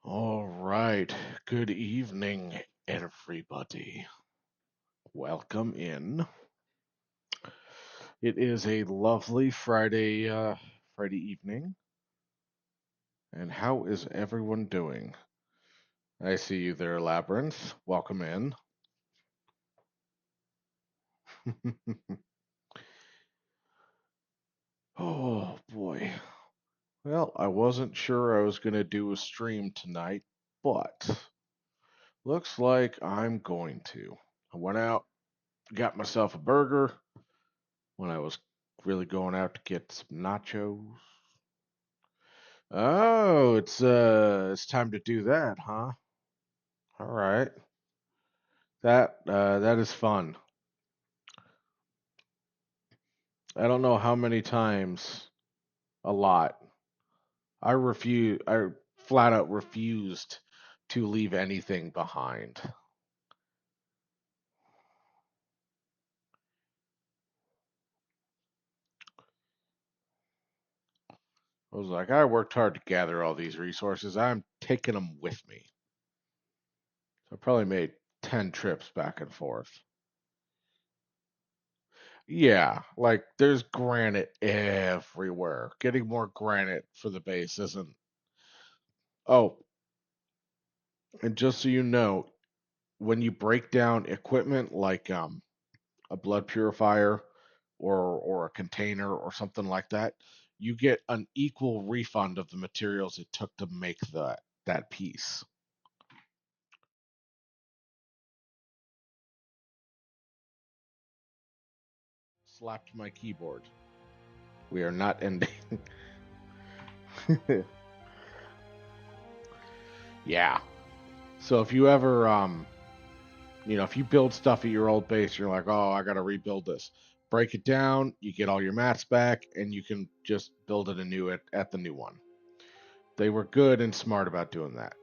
All right. Good evening, everybody. Welcome in. It is a lovely Friday evening. And how is everyone doing? I see you there, Labyrinth. Welcome in. Oh boy. Well, I wasn't sure I was going to do a stream tonight, but looks like I'm going to. I went out, got myself a burger when I was really going out to get some nachos. Oh, it's time to do that, huh? All right. That is fun. I don't know how many times, a lot. I flat out refused to leave anything behind. I was like, I worked hard to gather all these resources. I'm taking them with me. So I probably made 10 trips back and forth. Yeah, like there's granite everywhere. Getting more granite for the base isn't. Oh, and just so you know, when you break down equipment like a blood purifier or a container or something like that, you get an equal refund of the materials it took to make that piece. Slapped my keyboard. We are not ending. Yeah. So if you ever if you build stuff at your old base, you're like, oh, I got to rebuild this. Break it down, you get all your mats back, and you can just build it anew at the new one. They were good and smart about doing that.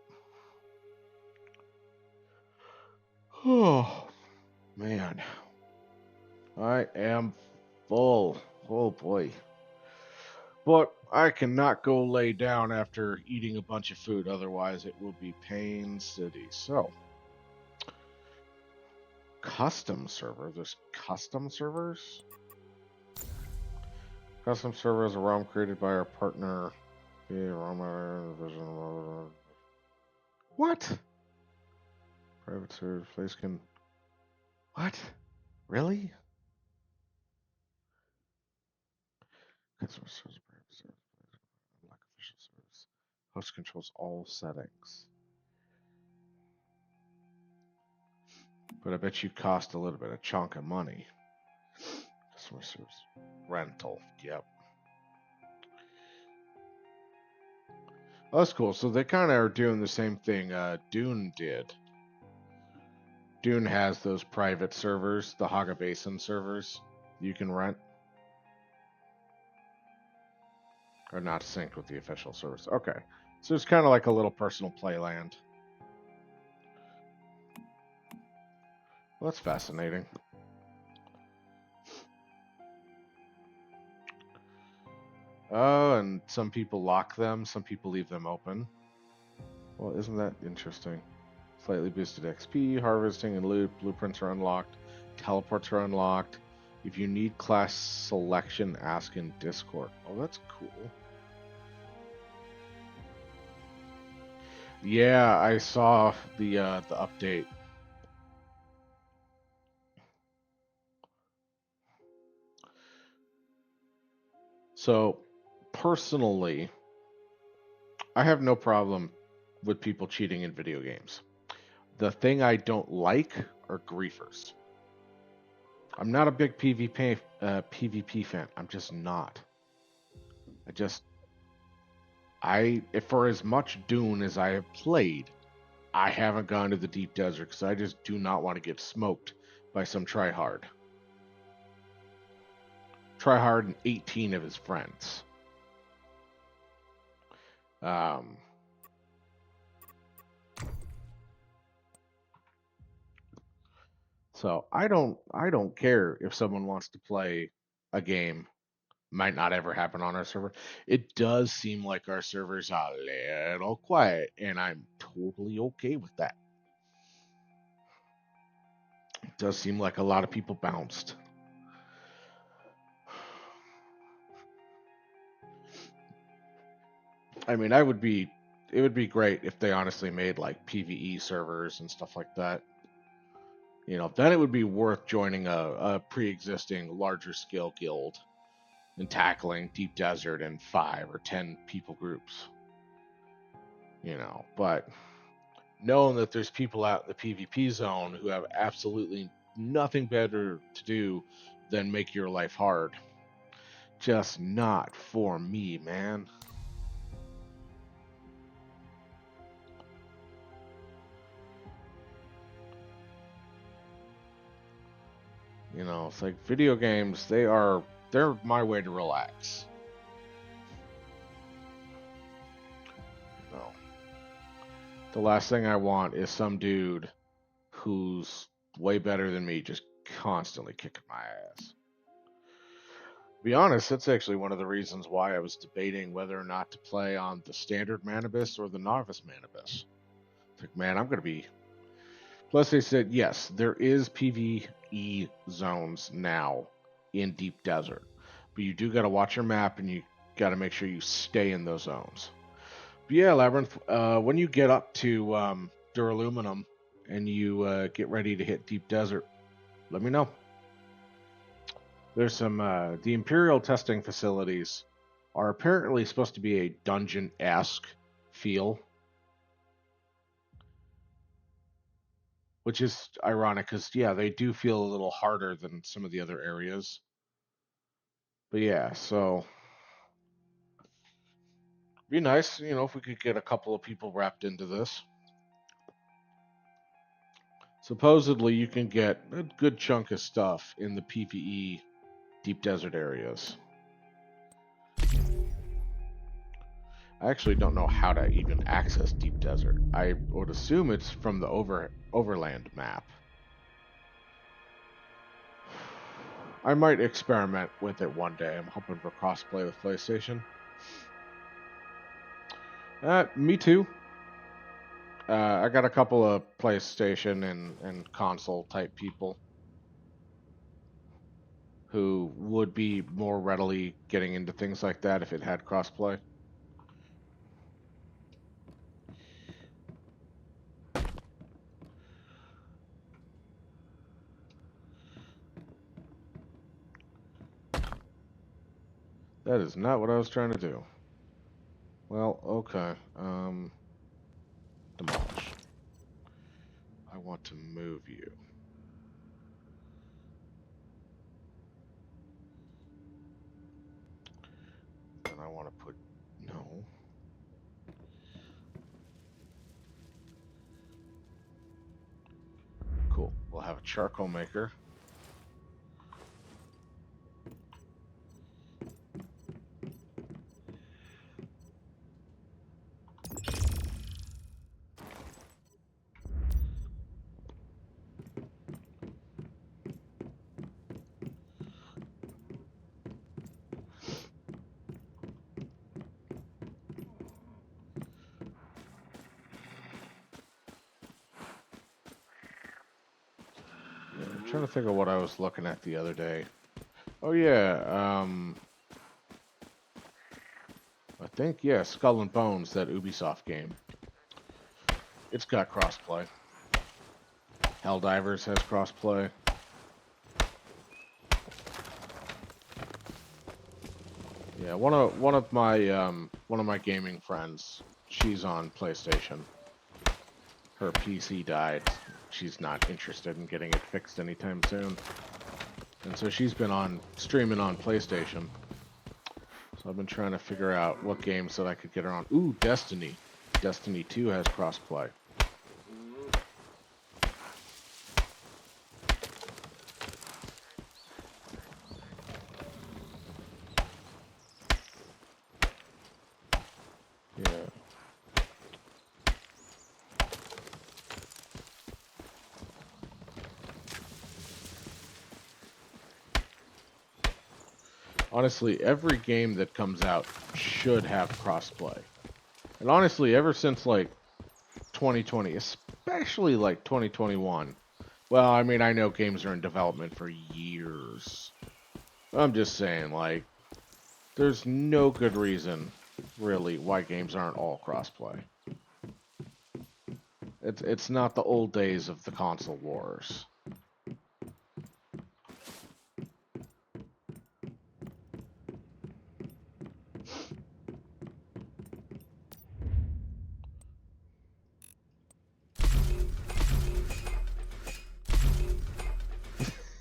Oh, man. I am full. Oh, boy. But I cannot go lay down after eating a bunch of food, otherwise, it will be Pain City. So, custom server. There's custom servers? Custom server is a ROM created by our partner. What? Private server place can. What? Really? Customer service, private server, unlock official service. Host controls all settings. But I bet you cost a little bit, a chunk of money. Customer service. Rental. Yep. Oh, that's cool. So they kind of are doing the same thing Dune did. Dune has those private servers, the Haga Basin servers you can rent. Are not synced with the official service. Okay. So it's kind of like a little personal playland. Well, that's fascinating. Oh, and some people lock them, some people leave them open. Well, isn't that interesting? Slightly boosted XP, harvesting and loot, blueprints are unlocked, teleports are unlocked. If you need class selection, ask in Discord. Oh, that's cool. Yeah, I saw the update. So, personally, I have no problem with people cheating in video games. The thing I don't like are griefers. I'm not a big PvP fan. I'm just not. I just for as much Dune as I have played, I haven't gone to the deep desert because I just do not want to get smoked by some tryhard. Tryhard and 18 of his friends. Um, so I don't care if someone wants to play a game might not ever happen on our server. It does seem like our servers are a little quiet, and I'm totally okay with that. It does seem like a lot of people bounced. I mean, it would be great if they honestly made like PvE servers and stuff like that. You know, then it would be worth joining a pre-existing larger scale guild and tackling Deep Desert in 5 or 10 people groups. You know, but knowing that there's people out in the PvP zone who have absolutely nothing better to do than make your life hard. Just not for me, man. You know, it's like video games, they're my way to relax. You know, the last thing I want is some dude who's way better than me just constantly kicking my ass. To be honest, that's actually one of the reasons why I was debating whether or not to play on the standard Manibus or the novice Manibus. It's like, man, I'm gonna be. Plus, they said yes, there is PvE zones now in Deep Desert, but you do got to watch your map and you got to make sure you stay in those zones. But yeah, Labyrinth, when you get up to Duraluminum and you get ready to hit Deep Desert, let me know. There's some the Imperial testing facilities are apparently supposed to be a dungeon-esque feel, which is ironic because yeah, they do feel a little harder than some of the other areas. But yeah, so be nice, you know, if we could get a couple of people wrapped into this. Supposedly, you can get a good chunk of stuff in the PvE Deep Desert areas. I actually don't know how to even access Deep Desert. I would assume it's from the Overland map. I might experiment with it one day. I'm hoping for crossplay with PlayStation. Me too. I got a couple of PlayStation and console type people who would be more readily getting into things like that if it had crossplay. That is not what I was trying to do. Well, okay. Demolish. I want to move you. And I want to put no. Cool. We'll have a charcoal maker. I'm trying to think of what I was looking at the other day. Oh yeah, I think yeah, Skull and Bones, that Ubisoft game. It's got crossplay. Helldivers has crossplay. Yeah, one of my gaming friends, she's on PlayStation. Her PC died. She's not interested in getting it fixed anytime soon. And so she's been on streaming on PlayStation. So I've been trying to figure out what games that I could get her on. Ooh, Destiny. Destiny 2 has crossplay. Yeah. Honestly, every game that comes out should have crossplay. And honestly, ever since like 2020, especially like 2021. Well, I mean, I know games are in development for years. I'm just saying, like, there's no good reason, really, why games aren't all crossplay. It's not the old days of the console wars.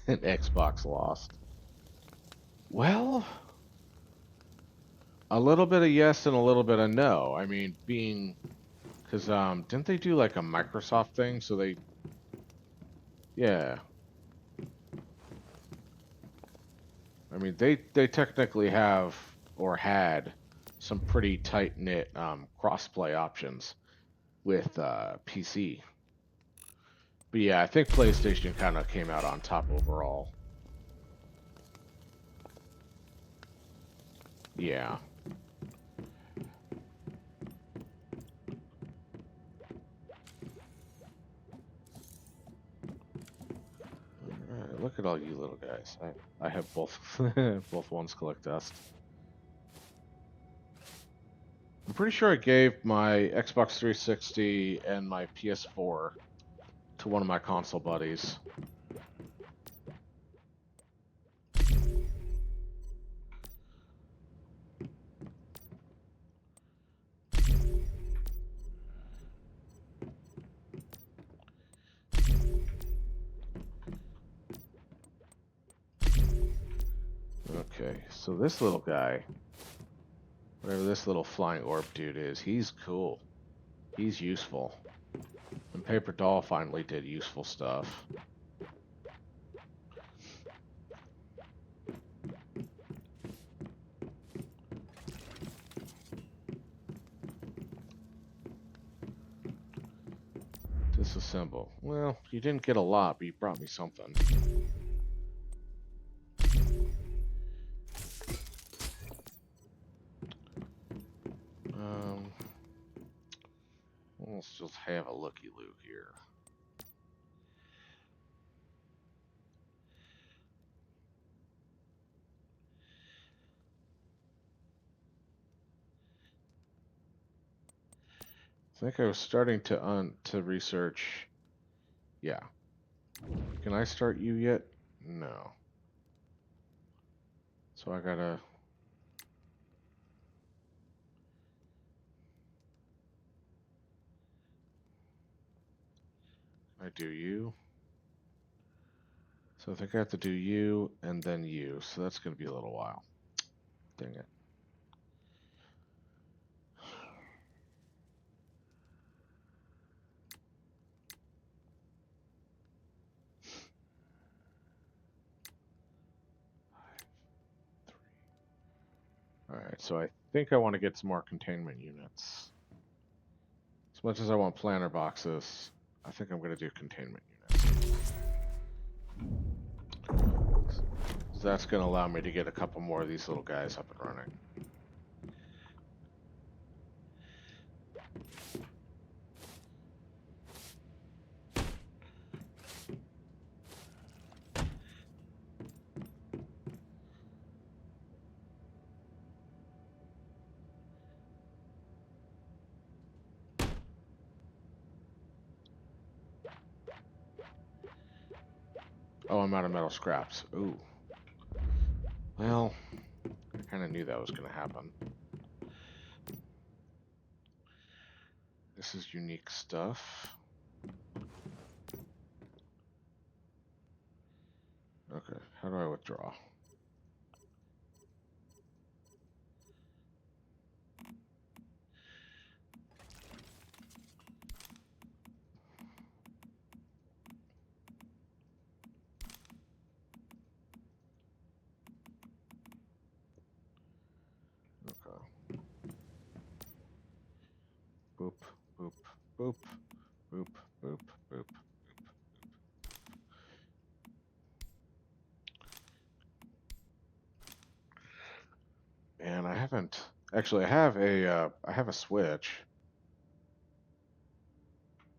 And Xbox lost. Well, a little bit of yes and a little bit of no. I mean, being because didn't they do like a Microsoft thing? So they, yeah. I mean, they technically have or had some pretty tight knit crossplay options with PC. But yeah, I think PlayStation kind of came out on top overall. Yeah. Alright, look at all you little guys. I have both both ones collect dust. I'm pretty sure I gave my Xbox 360 and my PS4 to one of my console buddies. Okay, so this little guy, whatever this little flying orb dude is, he's cool. He's useful. And Paper Doll finally did useful stuff. Disassemble. Well, you didn't get a lot, but you brought me something. Um, let's just have a looky-loo here. I think I was starting to research. Yeah. Can I start you yet? No. So I gotta. I do you. So I think I have to do you and then you. So that's gonna be a little while. Dang it. Alright, so I think I want to get some more containment units. As much as I want planter boxes, I think I'm going to do containment units. So that's going to allow me to get a couple more of these little guys up and running. Oh, I'm out of metal scraps. Ooh. Well, I kind of knew that was going to happen. This is unique stuff. Okay, how do I withdraw? Okay. Boop, boop, boop, boop, boop, boop. haven't actually. I have a Switch,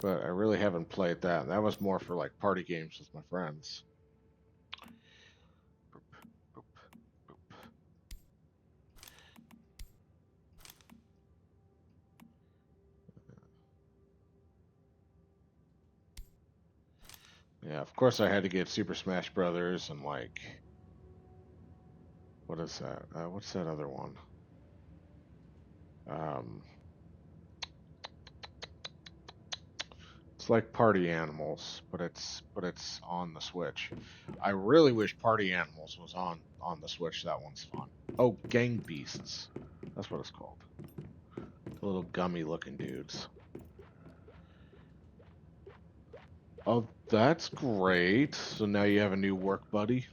but I really haven't played that. That was more for like party games with my friends. Yeah, of course I had to get Super Smash Brothers and like what is that? What's that other one? Um, it's like Party Animals, but it's on the Switch. I really wish Party Animals was on the Switch. That one's fun. Oh, Gang Beasts. That's what it's called. The little gummy looking dudes. Oh, that's great. So now you have a new work buddy.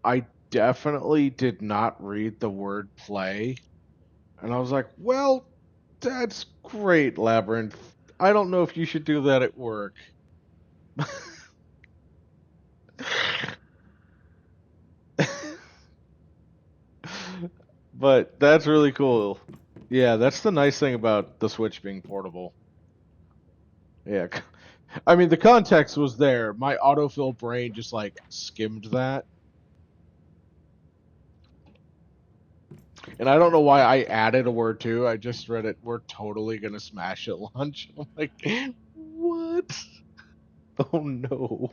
I definitely did not read the word play. And I was like, well, that's great, Labyrinth. I don't know if you should do that at work. But that's really cool. Yeah, that's the nice thing about the Switch being portable. Yeah. I mean, the context was there. My autofill brain just like skimmed that. And I don't know why I added a word too. I just read it. We're totally going to smash at lunch. I'm like, what? Oh no.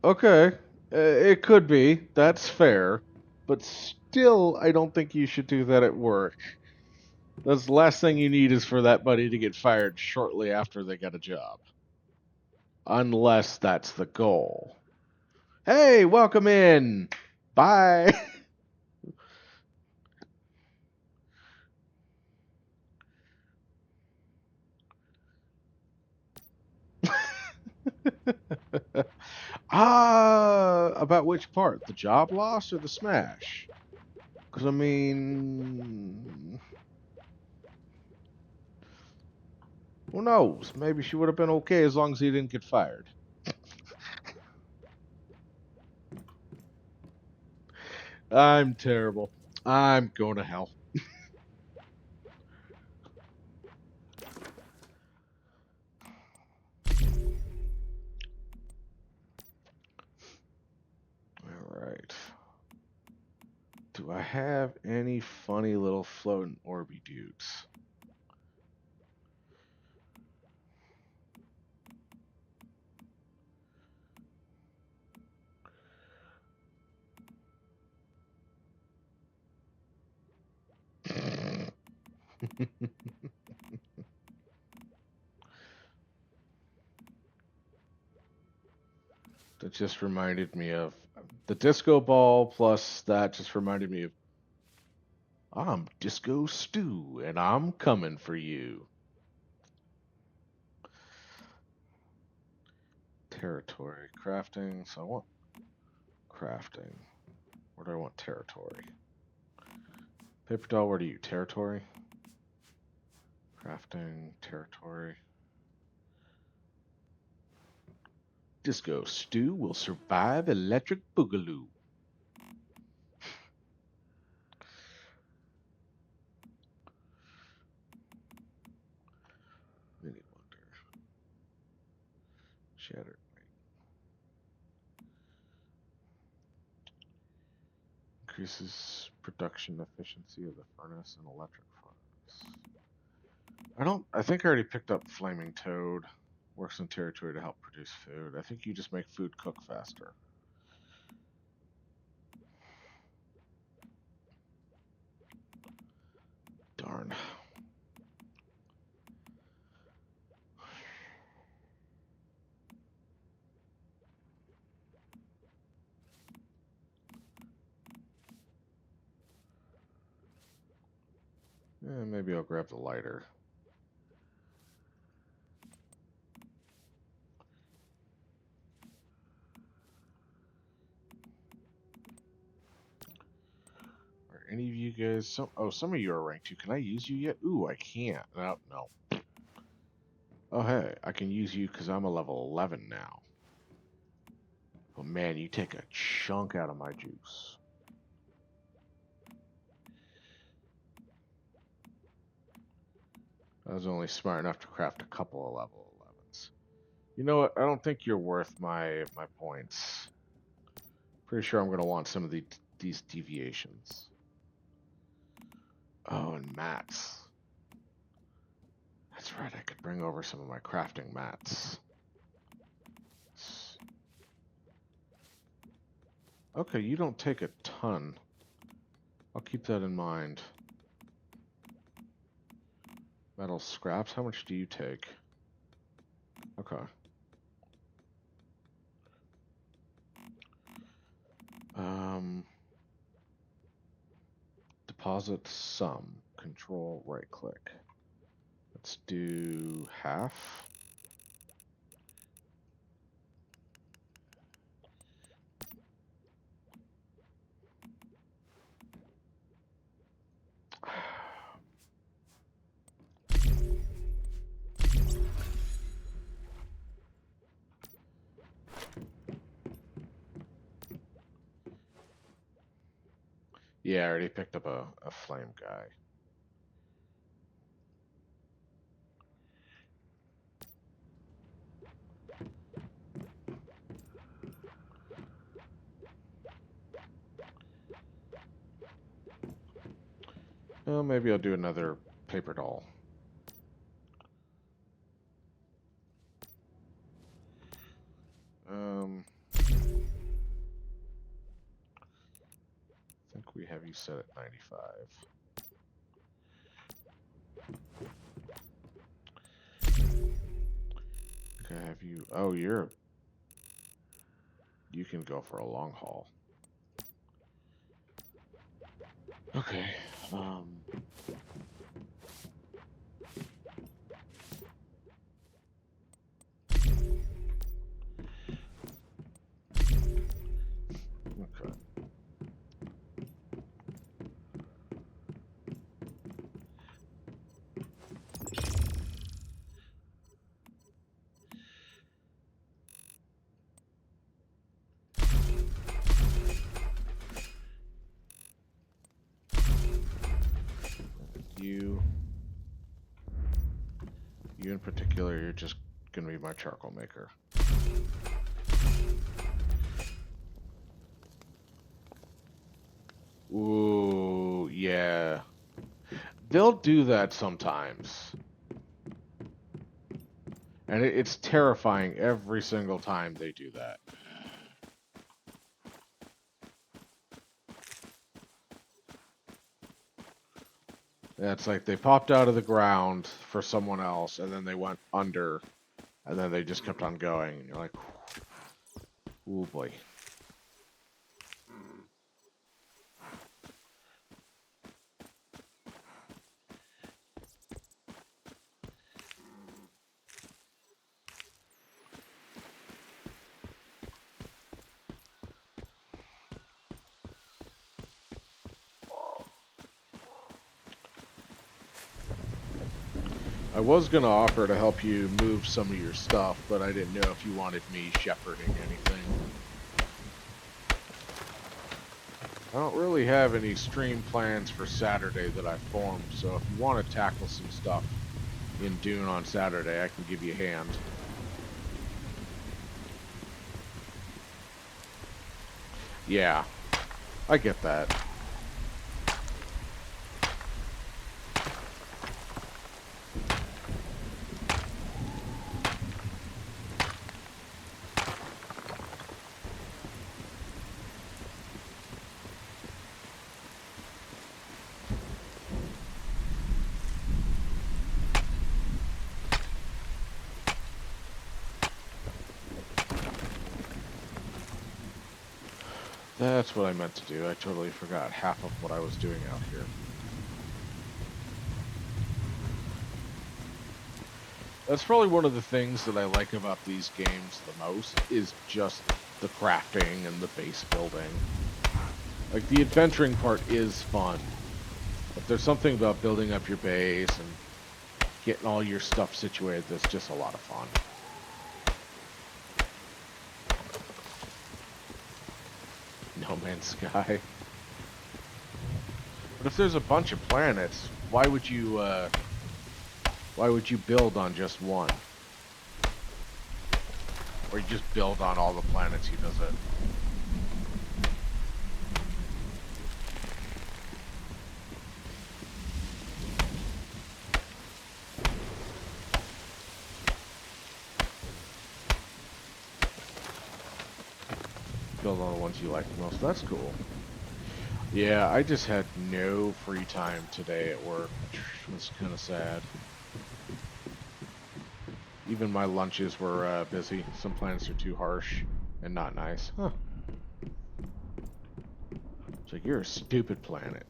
Okay, it could be. That's fair. But still, I don't think you should do that at work. That's the last thing you need is for that buddy to get fired shortly after they get a job. Unless that's the goal. Hey, welcome in. Bye. About which part? The job loss or the smash? Because, I mean, who knows? Maybe she would have been okay as long as he didn't get fired. I'm terrible. I'm going to hell. All right. Do I have any funny little floating Orby dudes? That just reminded me of the disco ball, plus that just reminded me of I'm Disco Stew and I'm coming for you. Territory. Crafting. So I want crafting. Where do I want territory? Paper doll, where do you? Territory? Crafting, territory. Disco Stew will survive electric boogaloo. Mini Wonder. Shattered. Increases production efficiency of the furnace and electric furnace. I think I already picked up Flaming Toad. Works in territory to help produce food. I think you just make food cook faster. Darn. Maybe I'll grab the lighter. Are any of you guys... some of you are ranked 2. Can I use you yet? Ooh, I can't. No. Oh, hey, I can use you because I'm a level 11 now. Oh, man, you take a chunk out of my juice. I was only smart enough to craft a couple of level 11s. You know what? I don't think you're worth my points. Pretty sure I'm going to want some of these deviations. Oh, and mats. That's right, I could bring over some of my crafting mats. Okay, you don't take a ton. I'll keep that in mind. Metal scraps, how much do you take? Okay. Deposit sum. Control right click. Let's do half. Yeah, I already picked up a flame guy. Well, maybe I'll do another paper doll. I think we have you set at 95. Okay, have you... Oh, you can go for a long haul. Okay, okay. You in particular, you're just gonna be my charcoal maker. Ooh, yeah. They'll do that sometimes. And it's terrifying every single time they do that. Yeah, it's like they popped out of the ground for someone else, and then they went under, and then they just kept on going. And you're like, ooh boy. I was going to offer to help you move some of your stuff, but I didn't know if you wanted me shepherding anything. I don't really have any stream plans for Saturday that I formed, so if you want to tackle some stuff in Dune on Saturday, I can give you a hand. Yeah, I get that. That's what I meant to do. I totally forgot half of what I was doing out here. That's probably one of the things that I like about these games the most, is just the crafting and the base building. Like, the adventuring part is fun, but there's something about building up your base and getting all your stuff situated that's just a lot of fun. No Man's Sky. But if there's a bunch of planets, why would you build on just one? Or you just build on all the planets you visit? Build on the ones you like the most. That's cool. Yeah, I just had no free time today at work, which was kind of sad. Even my lunches were busy. Some planets are too harsh and not nice. Huh. It's like, you're a stupid planet.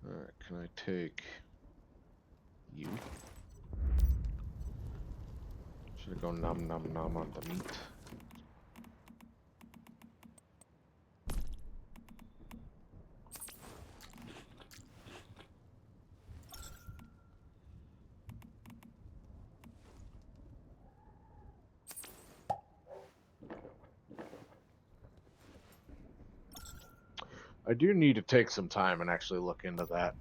Alright, can I take you? Should I go nom nom nom on the meat? I do need to take some time and actually look into that.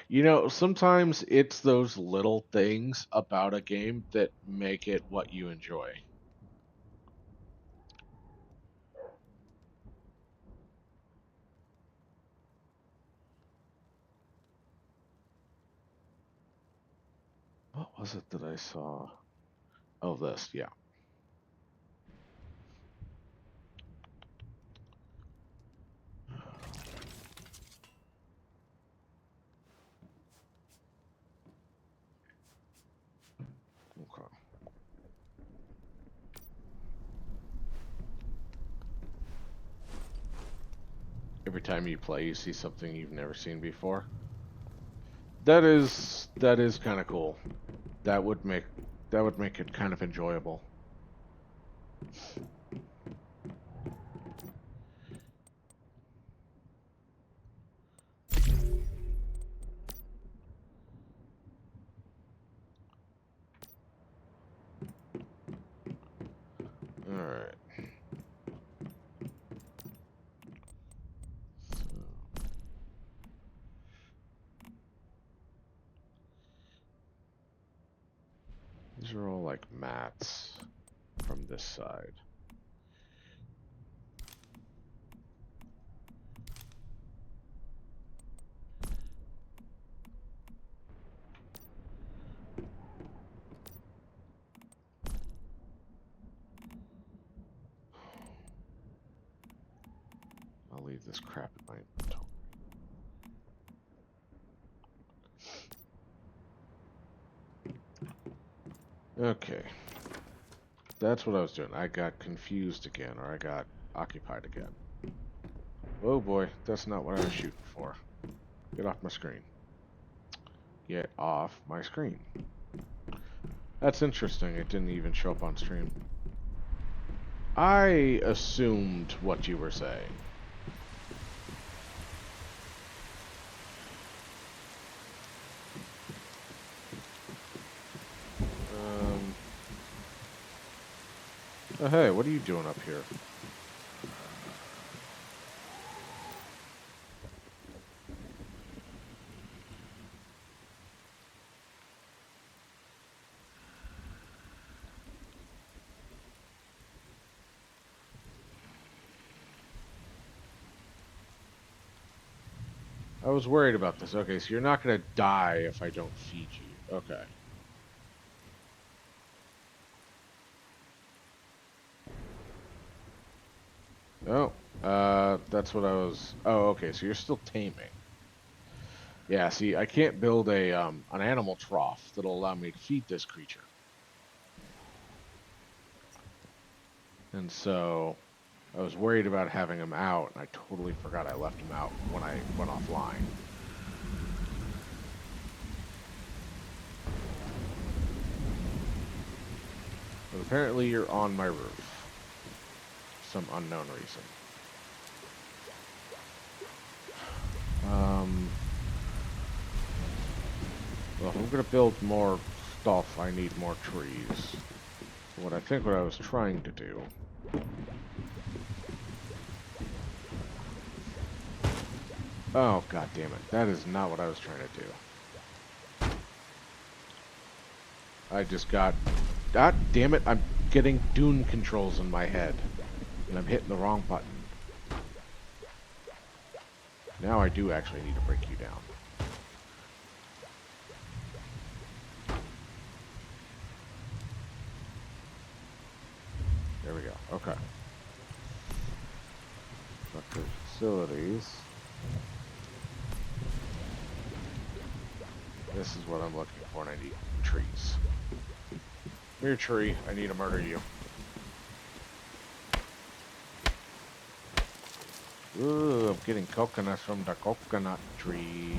You know, sometimes it's those little things about a game that make it what you enjoy. What was it that I saw? Oh, this, yeah. Okay. Every time you play, you see something you've never seen before. That is kind of cool. That would make it kind of enjoyable. All right. These are all like mats from this side. I'll leave this crap in my inventory. Okay. That's what I was doing. I got confused again, or I got occupied again. Oh boy, that's not what I was shooting for. Get off my screen. Get off my screen. That's interesting. It didn't even show up on stream. I assumed what you were saying. Oh, hey, what are you doing up here? I was worried about this. Okay, so you're not going to die if I don't feed you. Okay. Oh, that's what I was. Oh, okay. So you're still taming. Yeah. See, I can't build a an animal trough that'll allow me to feed this creature, and so I was worried about having him out, and I totally forgot I left him out when I went offline. But apparently, you're on my roof for some unknown reason. Well, if I'm gonna build more stuff, I need more trees. So what I was trying to do. Oh, god damn it. That is not what I was trying to do. I just got... God damn it, I'm getting Dune controls in my head. And I'm hitting the wrong button. Now I do actually need to break you down. There we go. Okay. Structure facilities. This is what I'm looking for, and I need trees. Come here, tree. I need to murder you. Ooh, I'm getting coconuts from the coconut tree.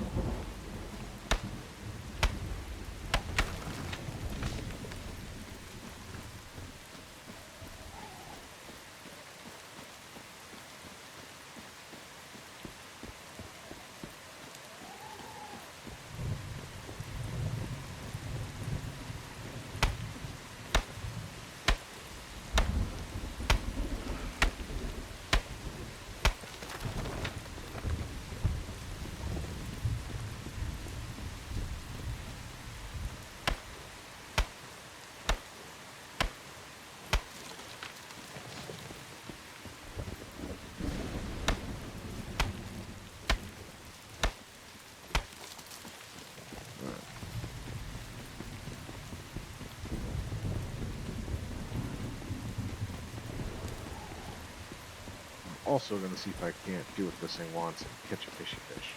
Also going to see if I can't do what this thing wants and catch a fishy fish.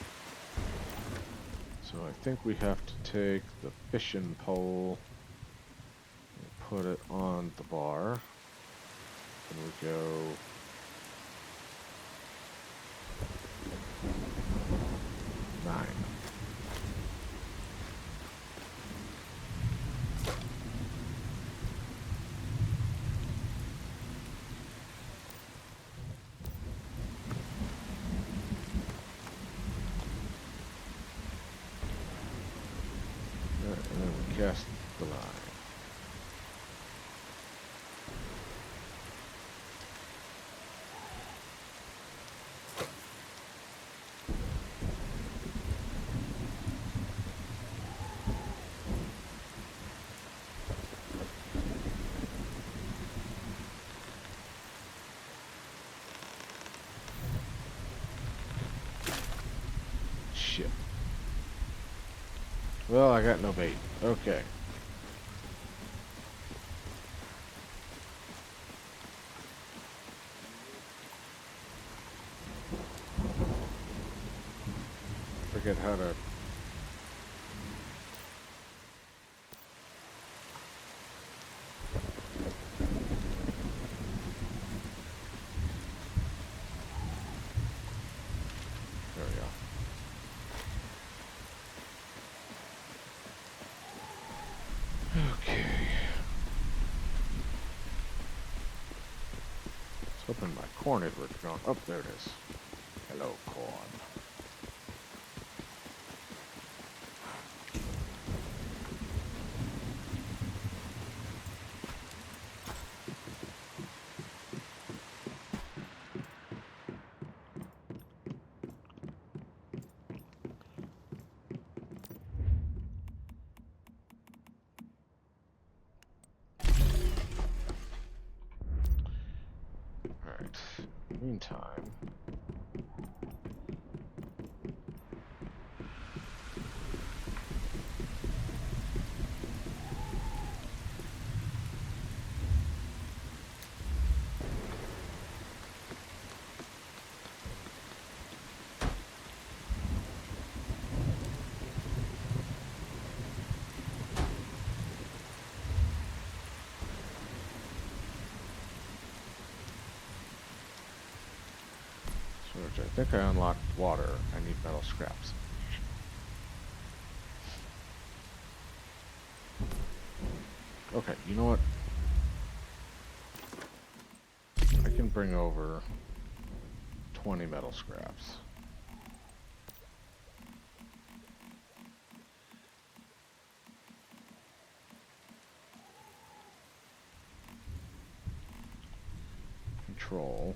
So I think we have to take the fishing pole and put it on the bar. And we go 9. And then we cast the line. Shit. Well, I got no bait. Okay. Forget how to... There we go. Okay. I was hoping my corn had withdrawn. Oh, there it is. Hello, corn. Alright. Meantime... I think I unlocked water. I need metal scraps. Okay, you know what? I can bring over 20 metal scraps. Control.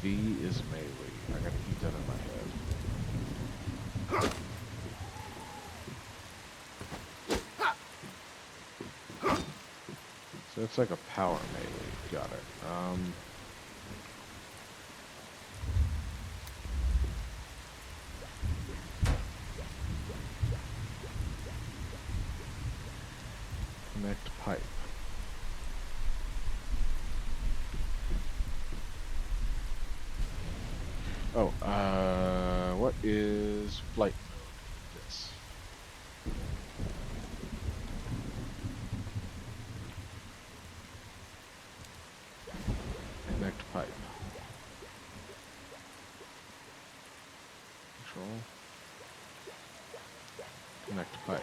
V is melee. I gotta keep that in my head. So it's like a power melee. Got it. Connect pipe. Oh, what is flight mode? This. Connect pipe. Control. Connect pipe.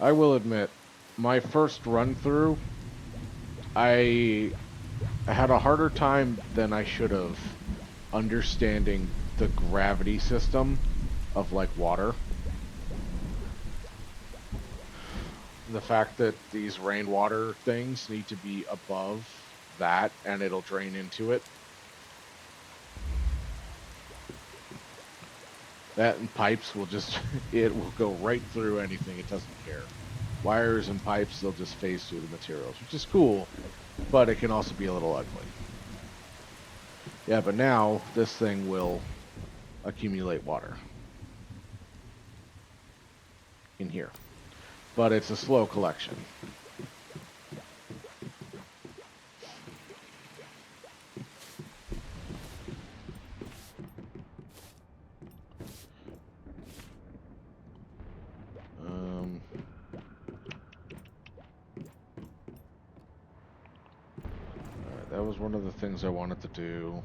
I will admit, my first run through, I had a harder time than I should have understanding the gravity system of like water. The fact that these rainwater things need to be above that and it'll drain into it. That and pipes will just, it will go right through anything, it doesn't care. Wires and pipes, they'll just phase through the materials, which is cool, but it can also be a little ugly. Yeah, but now this thing will accumulate water in here. But it's a slow collection. Alright, that was one of the things I wanted to do.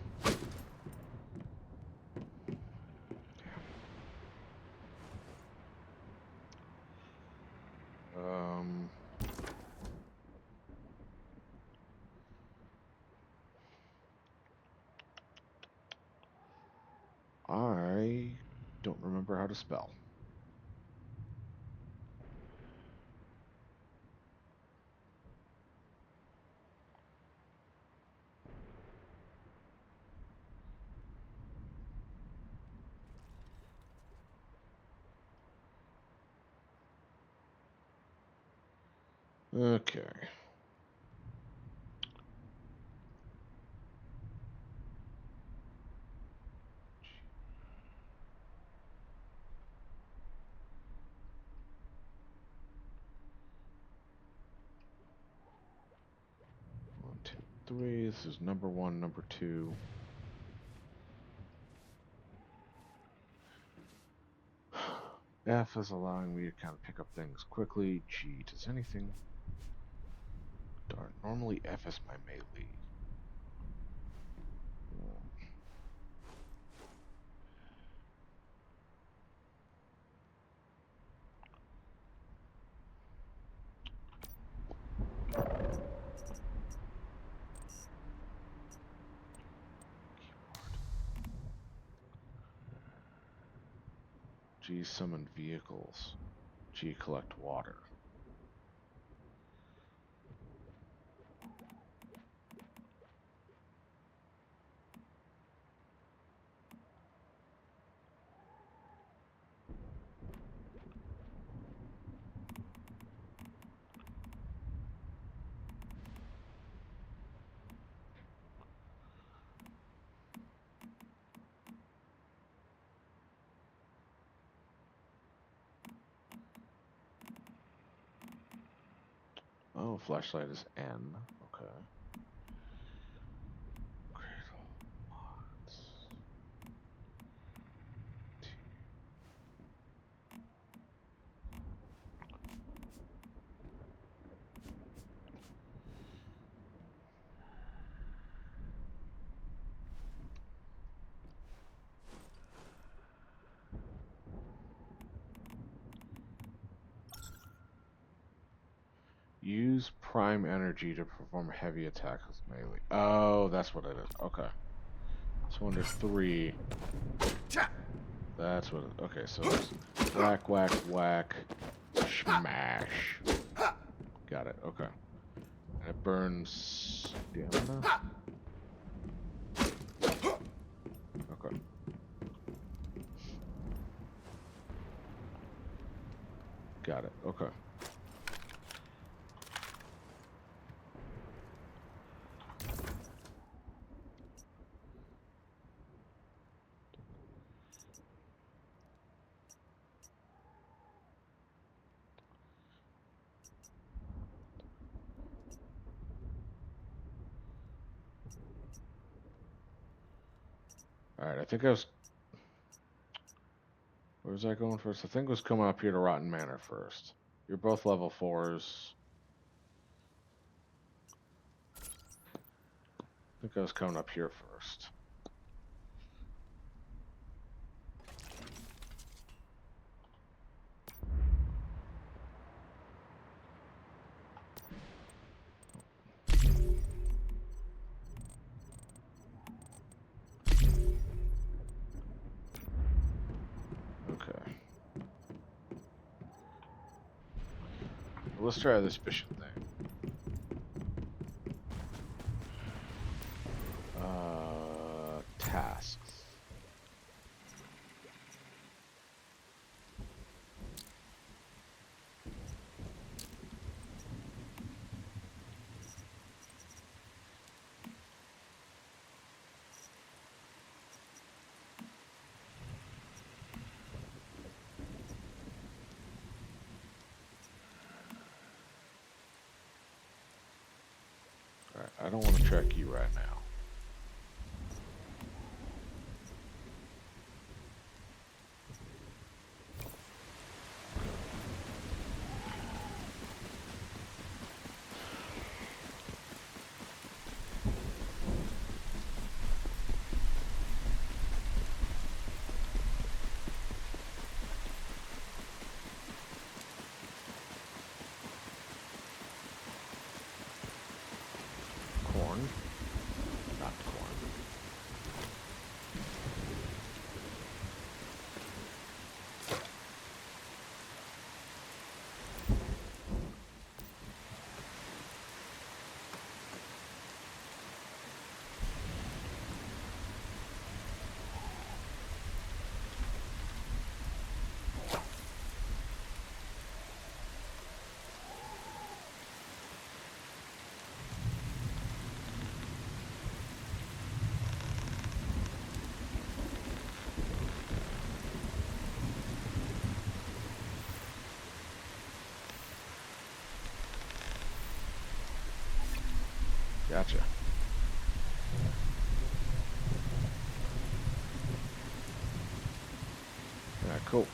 I don't remember how to spell. Okay. One, two, three. This is number one, number two. F is allowing me to kind of pick up things quickly. G, does anything... Darn, normally F is my melee. G, summon vehicles. G, collect water. Oh, flashlight is N. Okay. Use prime energy to perform a heavy attack with melee. Oh, that's what it is. Okay. So under 3. That's what it, okay, so it's whack, whack, whack, smash. Got it, okay. And it burns stamina? Okay. Got it, okay. Alright, I think I was... Where was I going first? I think I was coming up here to Rotten Manor first. You're both level 4s. I think I was coming up here first. Okay. Let's try this bishop thing. Tasks. Alright, I don't want to track you right now. Corn? Not corn. Gotcha. Alright, cool.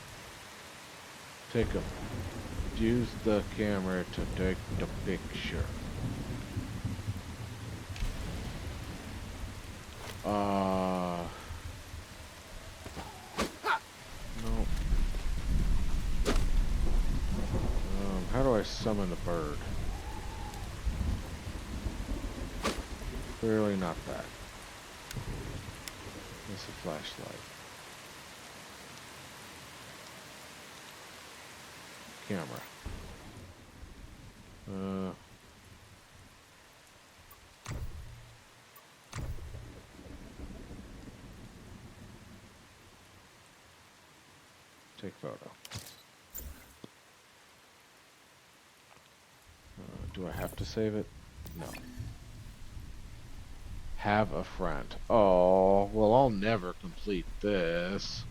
Take a... Use the camera to take the picture. No. How do I summon the bird? Clearly not that. It's a flashlight. Camera. Take photo. Do I have to save it? No. Have a friend. Oh, well, I'll never complete this.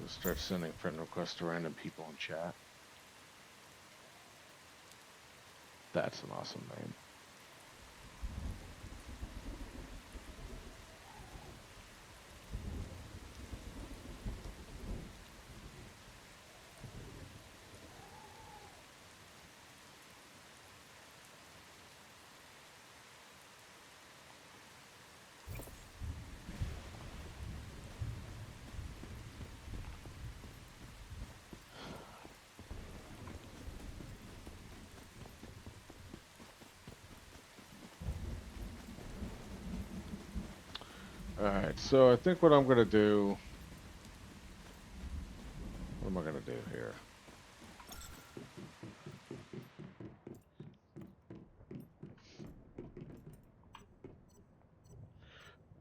Just start sending friend requests to random people in chat. That's an awesome name. Alright, so I think what I'm going to do... What am I going to do here?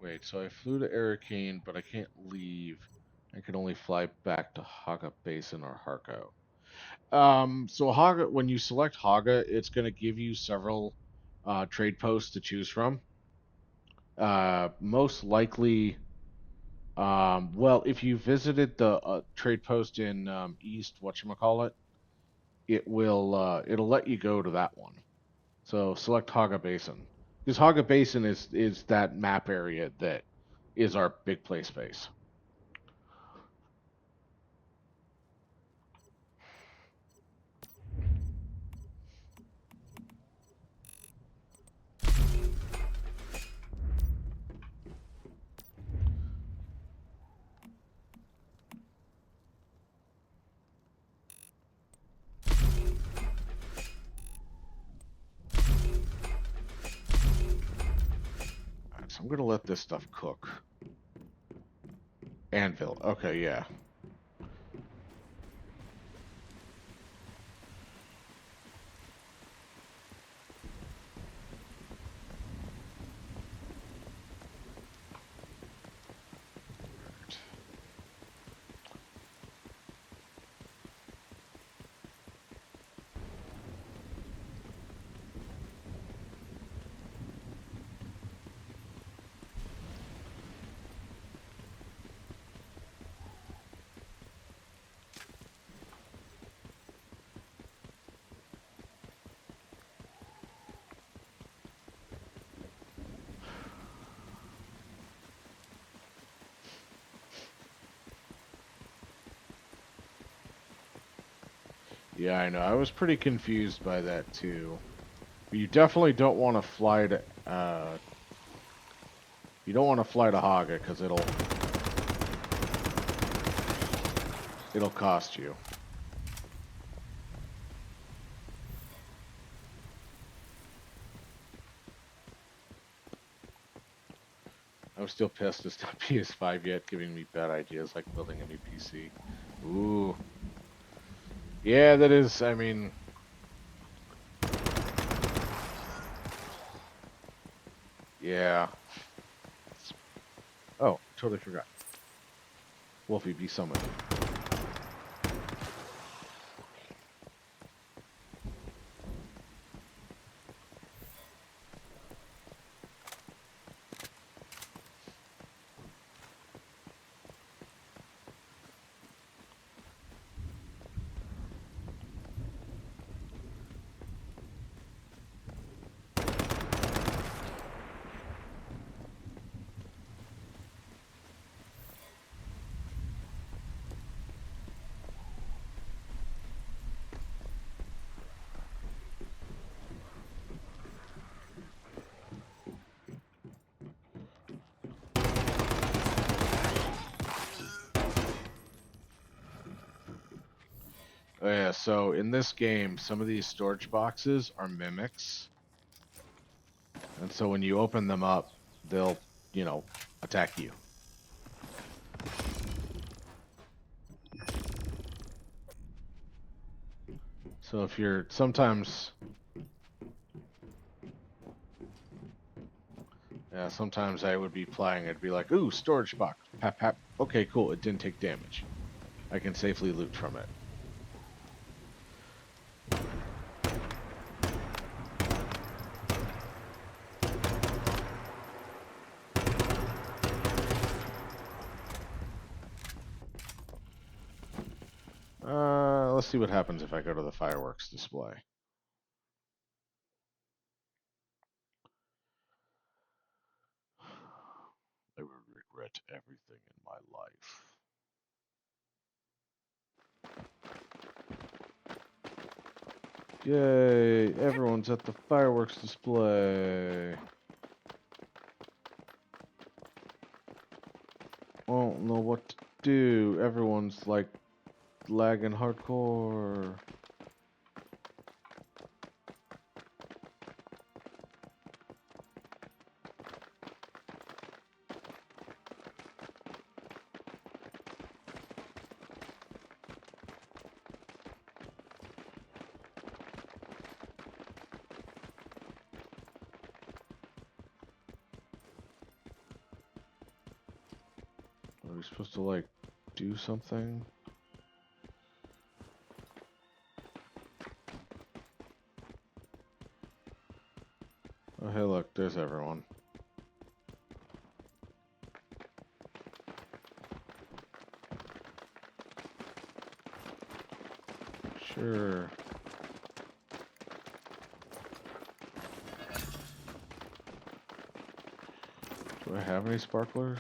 Wait, so I flew to Arakeen, but I can't leave. I can only fly back to Haga Basin or Harko. So Haga, when you select Haga, it's going to give you several trade posts to choose from. Most likely, well, if you visited the trade post in East, whatchamacallit, it'll let you go to that one. So select Haga Basin. Because Haga Basin is that map area that is our big play space. So I'm gonna let this stuff cook. Anvil. Okay, yeah. Yeah, I know. I was pretty confused by that too. But you definitely don't want to fly to you don't want to fly to Haga because it'll cost you. I'm still pissed it's not PS5 yet, giving me bad ideas like building a new PC. Ooh. Yeah, that is, I mean... Yeah. Oh, totally forgot. Wolfie, be summoned. Oh, yeah, so in this game, some of these storage boxes are mimics. And so when you open them up, they'll, attack you. So if you're sometimes... Yeah, sometimes I would be playing, I'd be like, ooh, storage box. Pap, pap. Okay, cool, it didn't take damage. I can safely loot from it. Let's see what happens if I go to the fireworks display. I would regret everything in my life. Yay, everyone's at the fireworks display. I don't know what to do. Everyone's like lagging hardcore. Are we supposed to like do something? Oh, hey, look, there's everyone. Sure. Do I have any sparklers?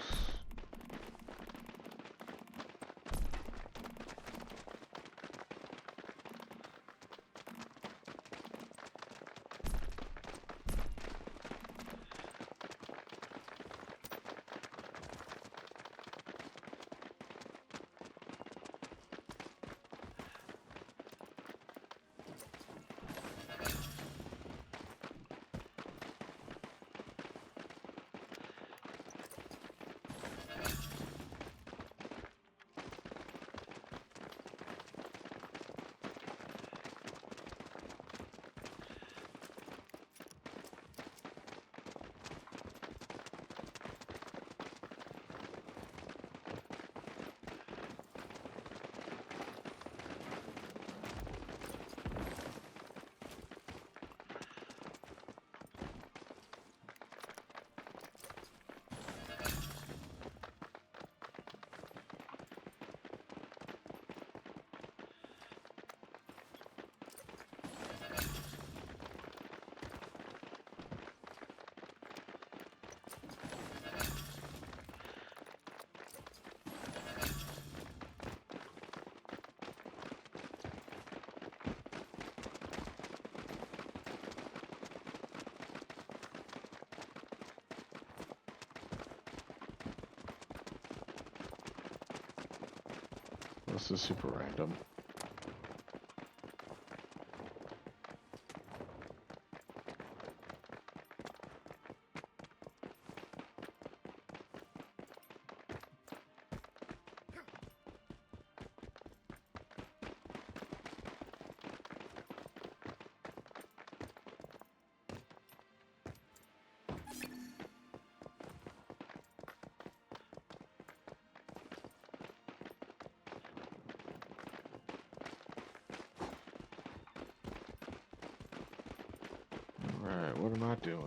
This is super random. Alright, what am I doing?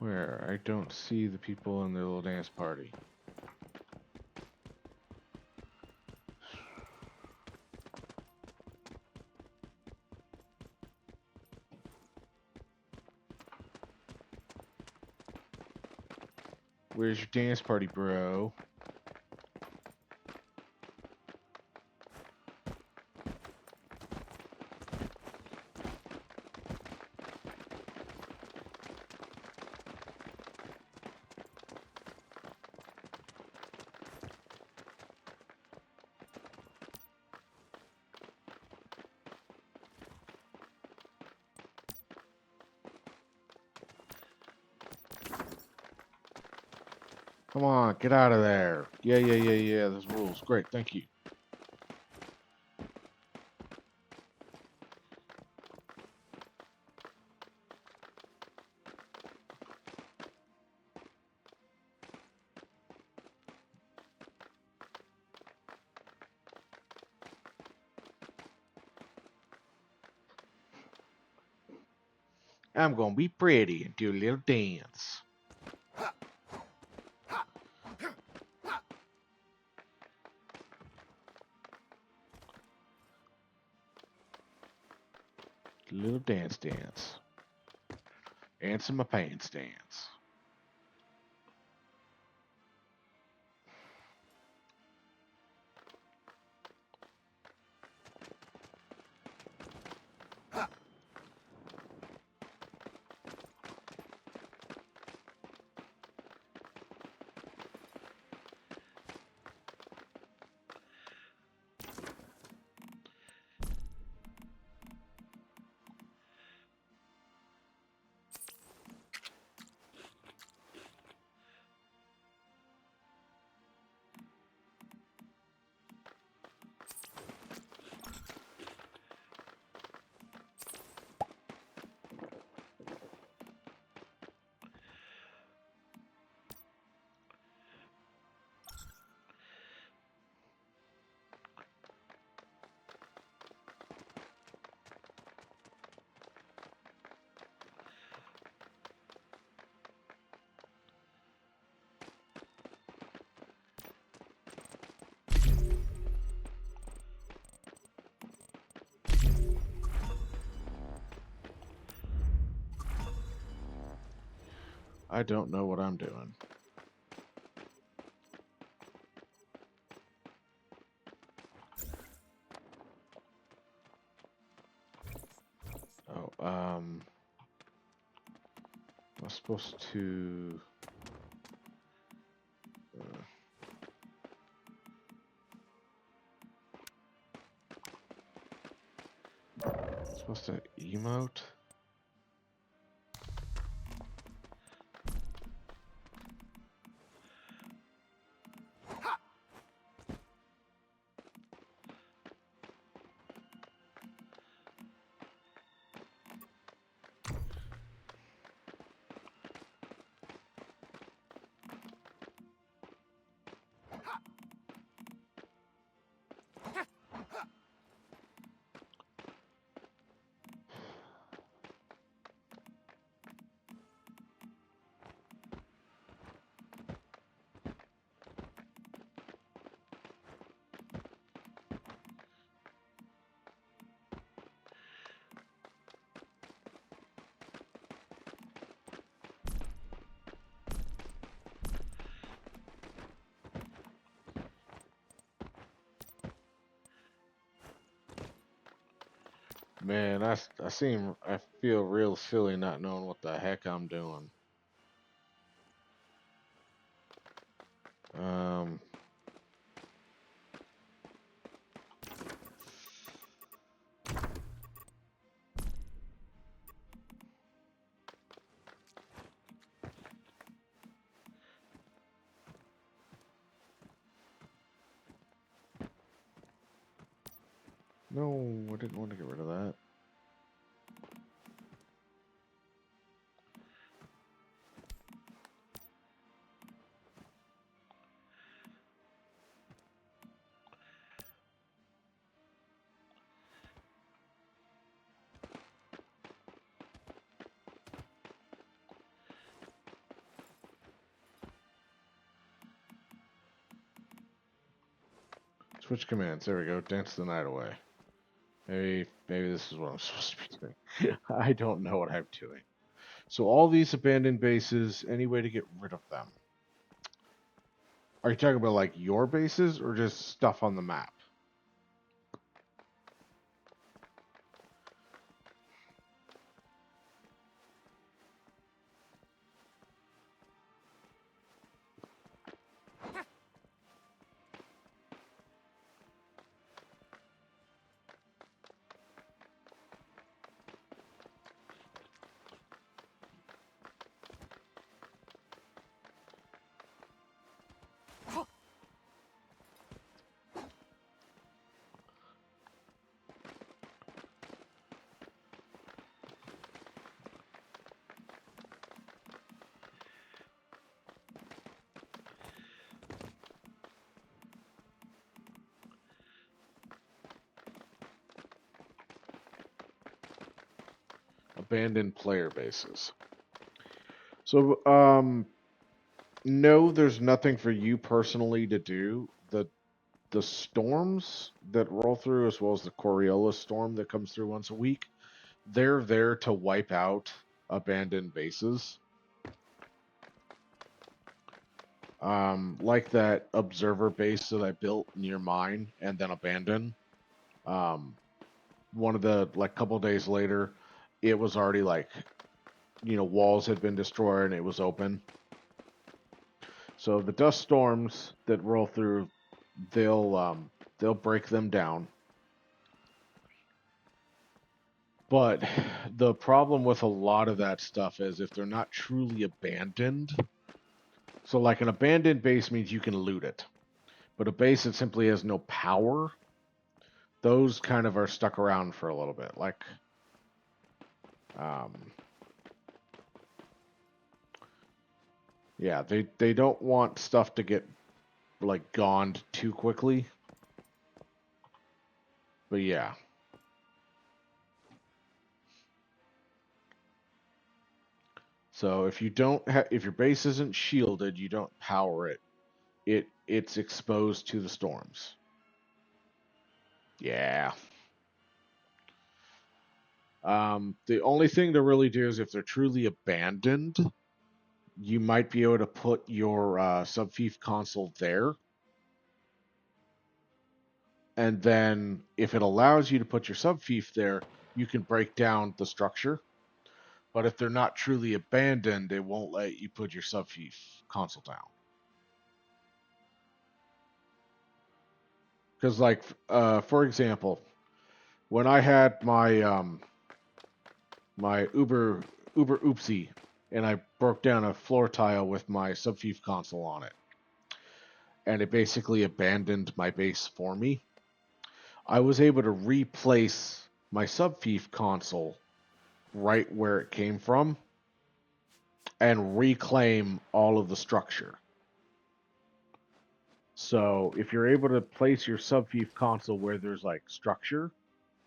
Where? I don't see the people in their little dance party. Where's your dance party, bro? Come on, get out of there. Yeah, yeah, yeah, yeah. There's rules. Great, thank you. I'm gonna be pretty and do a little dance. A little dance dance. Ants in my pants dance. I don't know what I'm doing. Oh, I was supposed to. Supposed to emote? Man, I feel real silly not knowing what the heck I'm doing. Um, no, I didn't want to get rid of that. Switch commands. There we go. Dance the night away. Maybe this is what I'm supposed to be doing. I don't know what I'm doing. So all these abandoned bases, any way to get rid of them? Are you talking about like your bases or just stuff on the map? abandoned player bases. So, no, there's nothing for you personally to do. The storms that roll through, as well as the Coriolis storm that comes through once a week, they're there to wipe out abandoned bases. Like that observer base that I built near mine and then abandoned. Um, one of the like couple days later, it was already like walls had been destroyed and it was open. So the dust storms that roll through, they'll break them down. But the problem with a lot of that stuff is if they're not truly abandoned. So like an abandoned base means you can loot it. But a base that simply has no power, those kind of are stuck around for a little bit. Like um yeah, they don't want stuff to get like gone too quickly. But yeah. So if you don't if your base isn't shielded, you don't power it. It's exposed to the storms. Yeah. The only thing to really do is if they're truly abandoned, you might be able to put your subfief console there. And then if it allows you to put your subfief there, you can break down the structure. But if they're not truly abandoned, it won't let you put your subfief console down. Because, like, for example, when I had my Uber oopsie, and I broke down a floor tile with my subfief console on it, and it basically abandoned my base for me. I was able to replace my subfief console right where it came from and reclaim all of the structure. So if you're able to place your subfief console where there's like structure,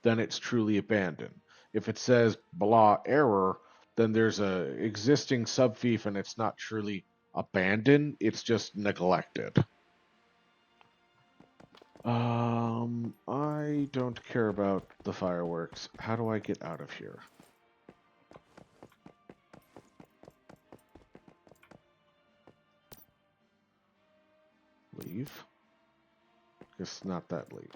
then it's truly abandoned. If it says blah error, then there's a existing subfief and it's not truly abandoned, it's just neglected. I don't care about the fireworks. How do I get out of here? Leave? Guess not that leave.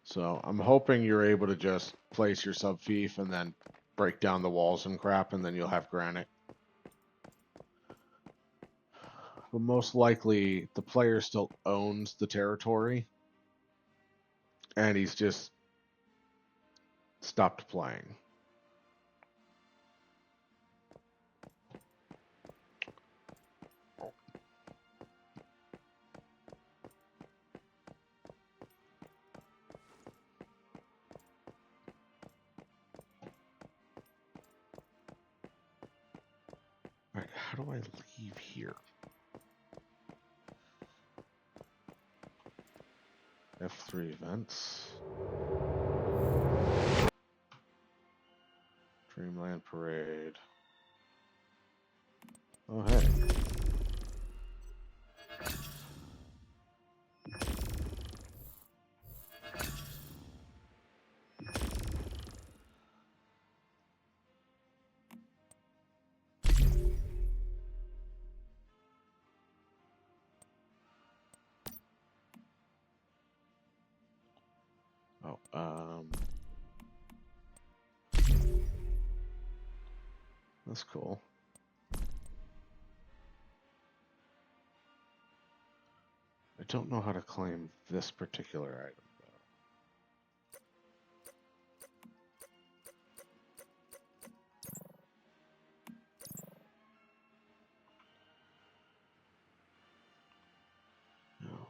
So I'm hoping you're able to just place your subfief and then break down the walls and crap, and then you'll have granite. But most likely, the player still owns the territory, and he's just stopped playing. All right, how do I leave here? F3 events. Dreamland Parade. Oh, hey. Oh, that's cool. I don't know how to claim this particular item. No.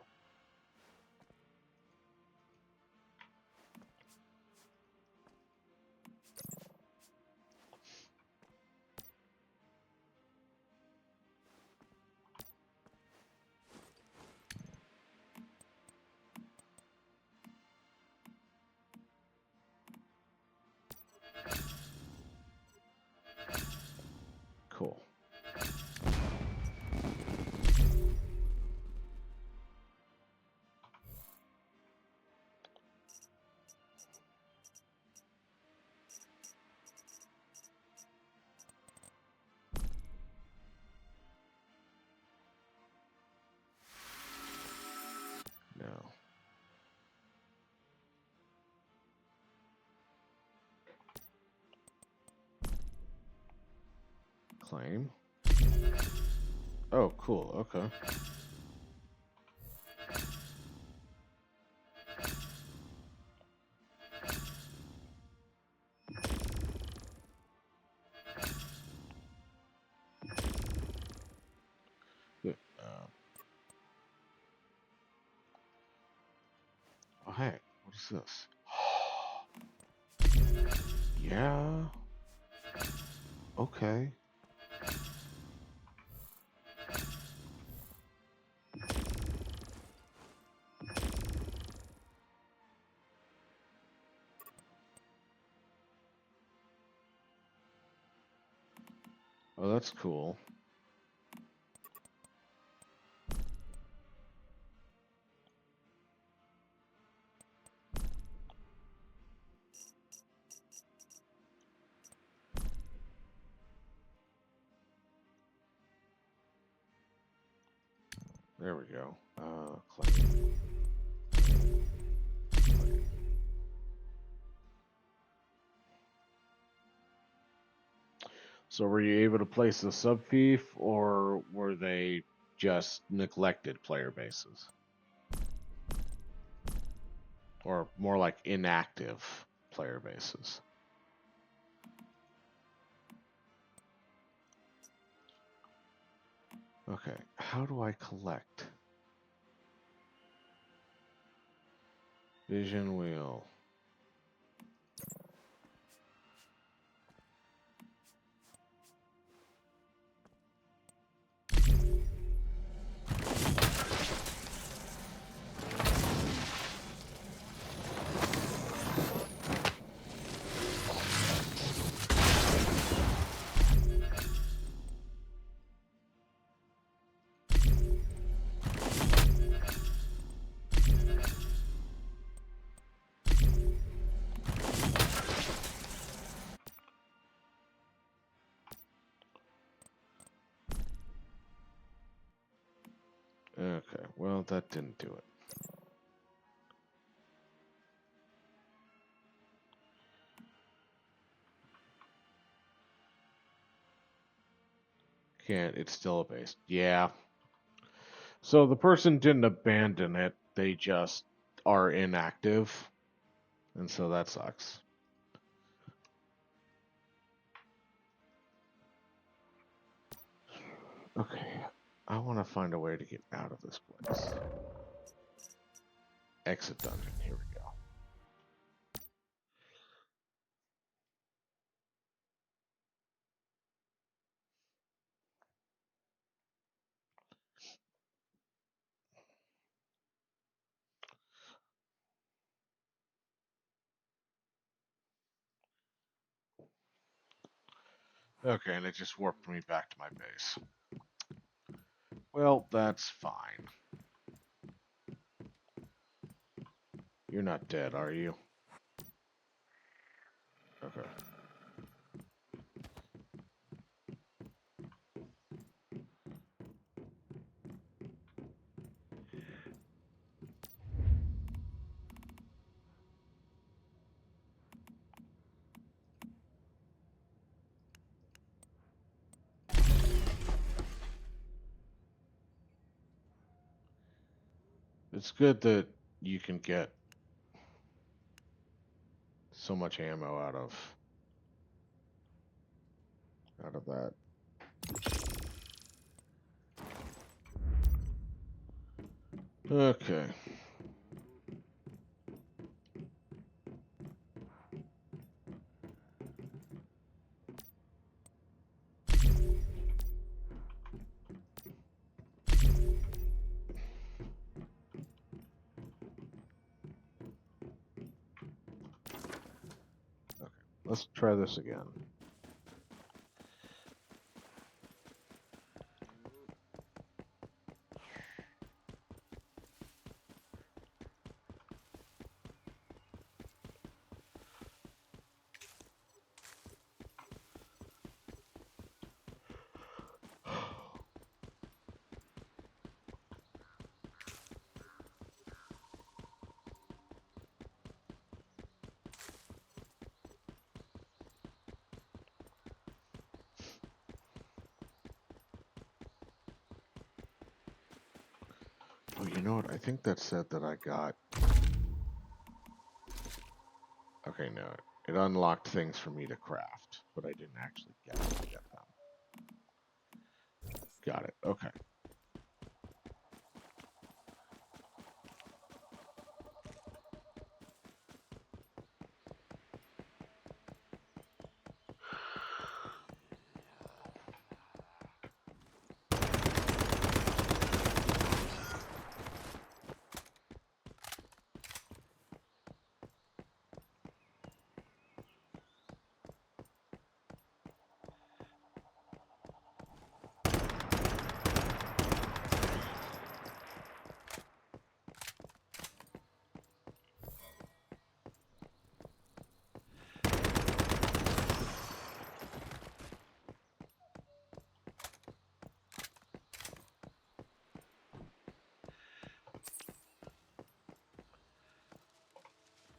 Claim. Oh, cool. Okay. Good. Oh, hey, what is this? Yeah. Okay. Oh, that's cool. There we go. Claim. So were you able to place a sub-thief, or were they just neglected player bases? Or more like inactive player bases? Okay, how do I collect? Vision wheel. Okay, well, that didn't do it. Can't, it's still a base. Yeah. So the person didn't abandon it, they just are inactive. And so that sucks. Okay, I want to find a way to get out of this place. Exit dungeon, here we go. Okay, and it just warped me back to my base. Well, that's fine. You're not dead, are you? Okay. It's good that you can get so much ammo out of that. Okay. Let's try this again. Oh, you know what? I think that said that I got... Okay, no. It unlocked things for me to craft, but I didn't actually get them. Got it. Okay.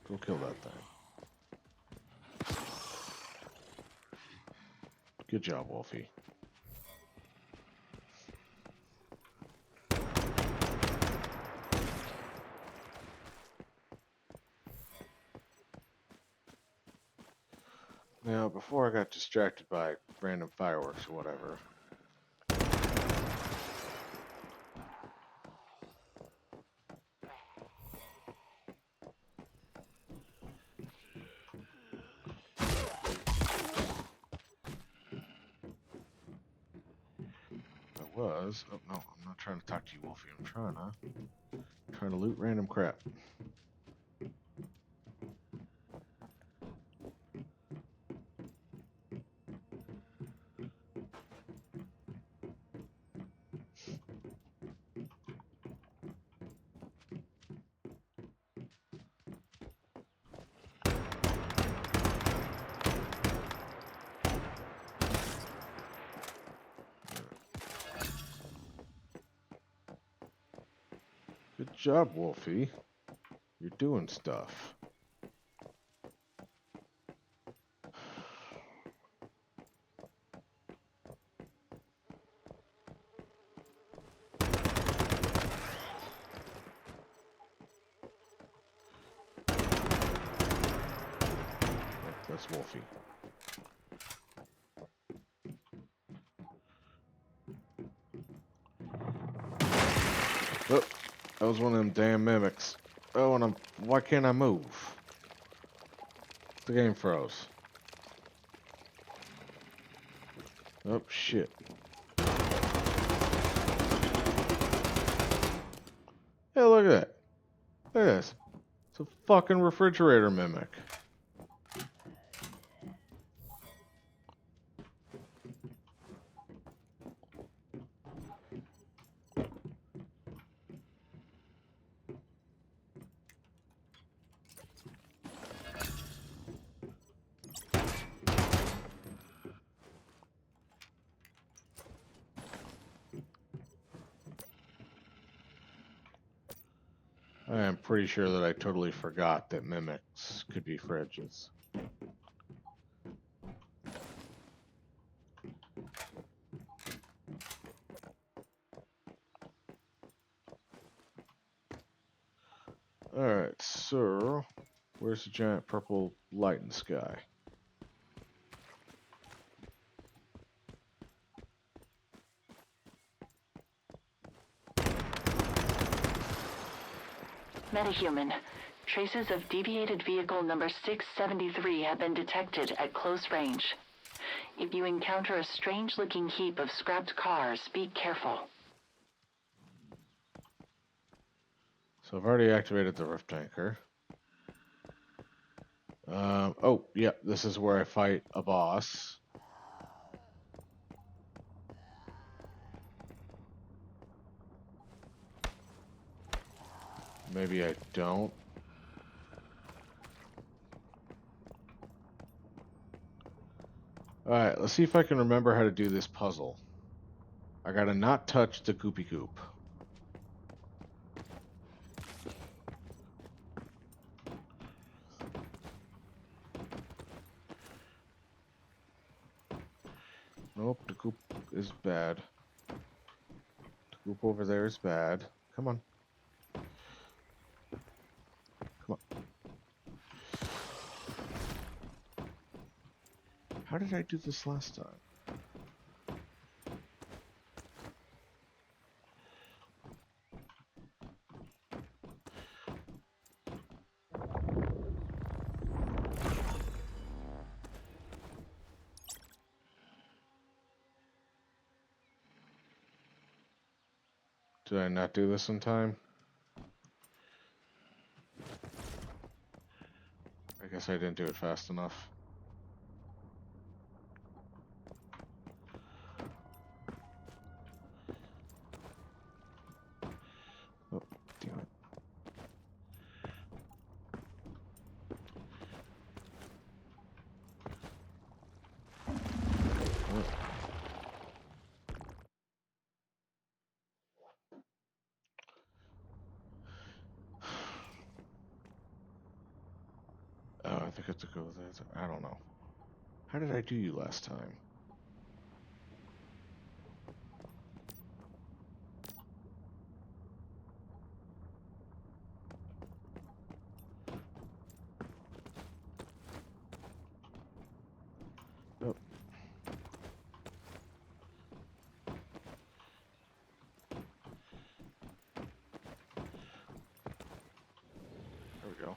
Go kill that thing. Good job, Wolfie. Now, before I got distracted by random fireworks or whatever... Oh no, I'm not trying to talk to you, Wolfie. I'm trying to loot random crap. Good job, Wolfie. You're doing stuff. That's Wolfie. Oh, that was one of them damn mimics. Oh, and why can't I move? The game froze. Oh, shit. Hey, look at that. Look at this. It's a fucking refrigerator mimic. I am pretty sure that I totally forgot that mimics could be fridges. Alright, so where's the giant purple light in the sky? Metahuman. Traces of deviated vehicle number 673 have been detected at close range. If you encounter a strange-looking heap of scrapped cars, be careful. So I've already activated the rift tanker. Oh, yeah, this is where I fight a boss. Maybe I don't. Alright, let's see if I can remember how to do this puzzle. I gotta not touch the goopy goop. Nope, the goop is bad. The goop over there is bad. Come on. How did I do this last time? Did I not do this in time? I guess I didn't do it fast enough. Oh, damn it. What? Oh, I think I have to go with that. I don't know. How did I do you last time? Oh, there we go.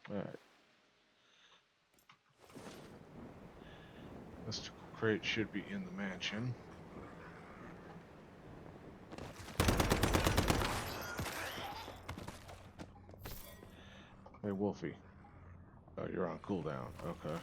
Alright. Mystical crate should be in the mansion. Hey, Wolfie. Oh, you're on cooldown. Okay.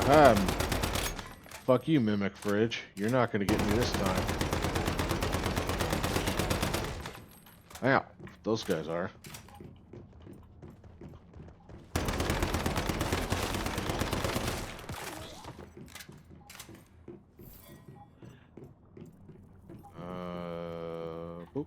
Aha! Fuck you, Mimic Fridge. You're not gonna get me this time. Ow. Those guys are. Boop.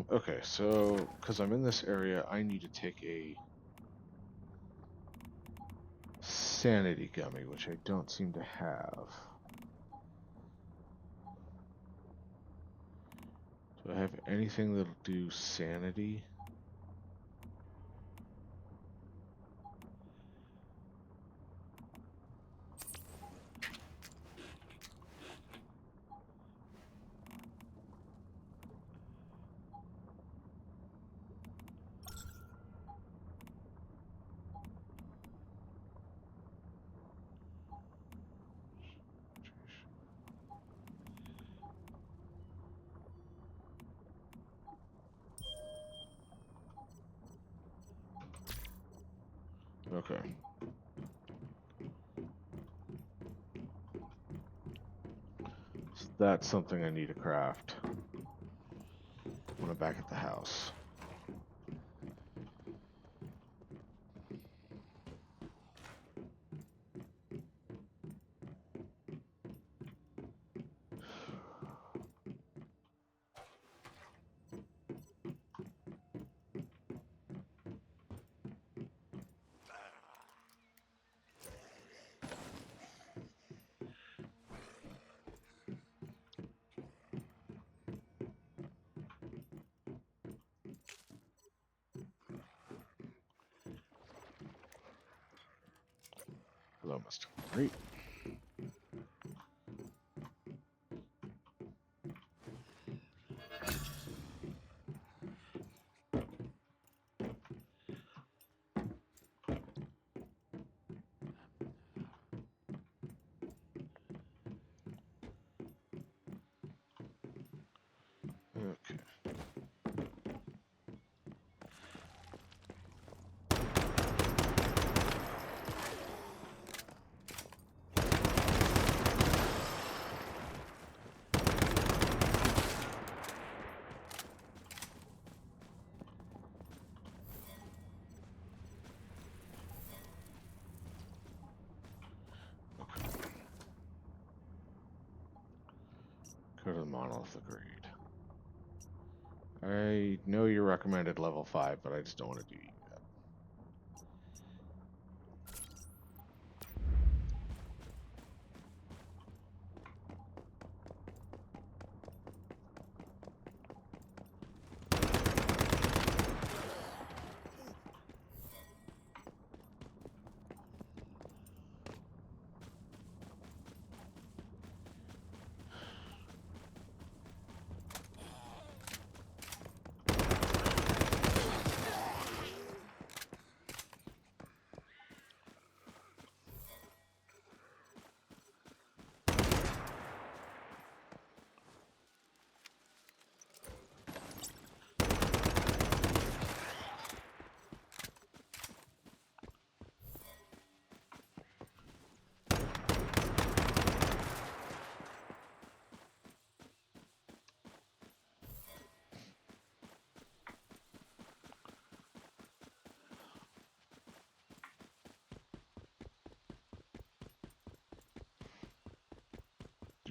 Okay, so, because I'm in this area, I need to take a sanity gummy, which I don't seem to have. Do I have anything that'll do sanity? Okay. So that's something I need to craft when I'm back at the house. Hello, Mr. Great. Go to the monolith. Agreed. I know you recommended level 5, but I just don't want to do you that.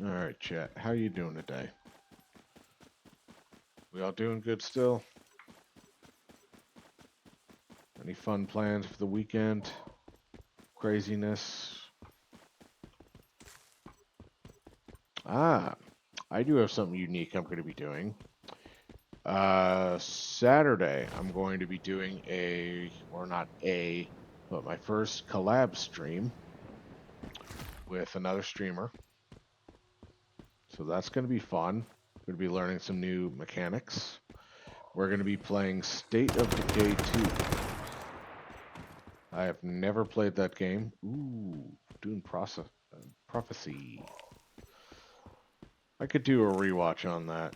All right, chat. How you doing today? We all doing good still? Any fun plans for the weekend? Craziness? Ah, I do have something unique I'm going to be doing. Saturday, I'm going to be doing but my first collab stream with another streamer. So that's going to be fun. Going to be learning some new mechanics. We're going to be playing State of Decay 2. I have never played that game. Ooh, doing Prophecy. I could do a rewatch on that.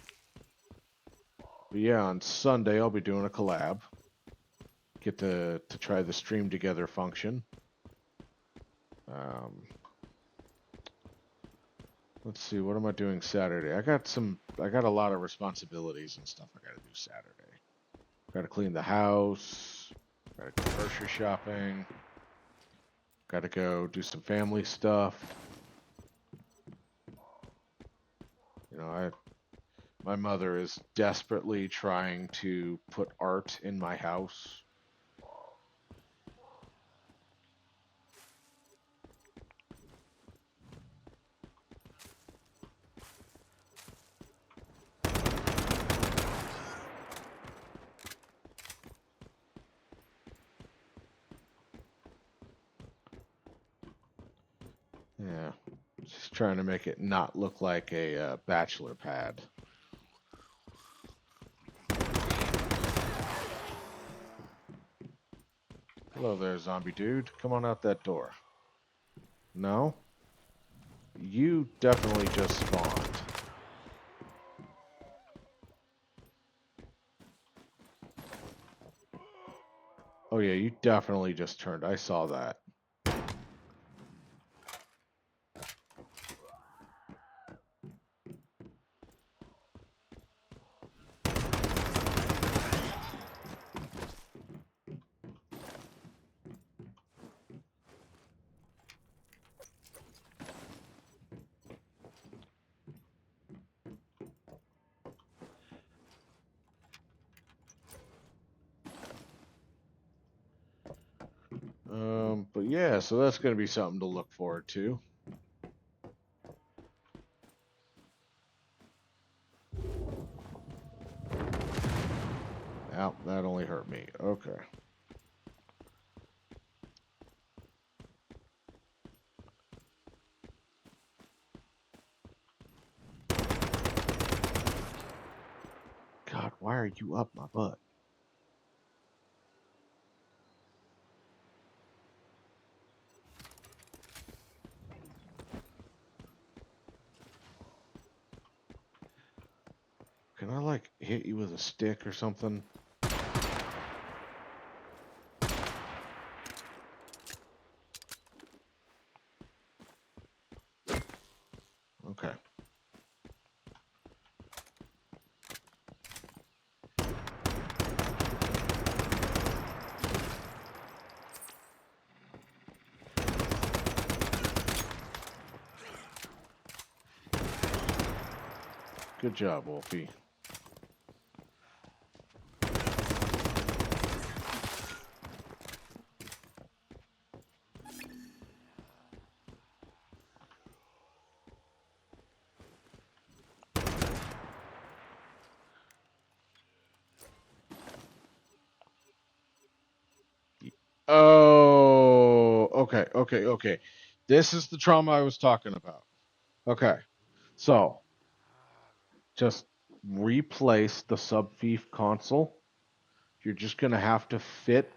But yeah, on Sunday I'll be doing a collab. Get to try the stream together function. Let's see, what am I doing Saturday? I got a lot of responsibilities and stuff I gotta do Saturday. Gotta clean the house, gotta go grocery shopping, gotta go do some family stuff. You know, my mother is desperately trying to put art in my house. Yeah, just trying to make it not look like a bachelor pad. Hello there, zombie dude. Come on out that door. No? You definitely just spawned. Oh yeah, you definitely just turned. I saw that. But yeah, so that's going to be something to look forward to. Ow, that only hurt me. Okay. God, why are you up my butt? Can I, like, hit you with a stick or something? Okay. Good job, Wolfie. Oh, okay. This is the trauma I was talking about. Okay, so just replace the sub-thief console. You're just gonna have to fit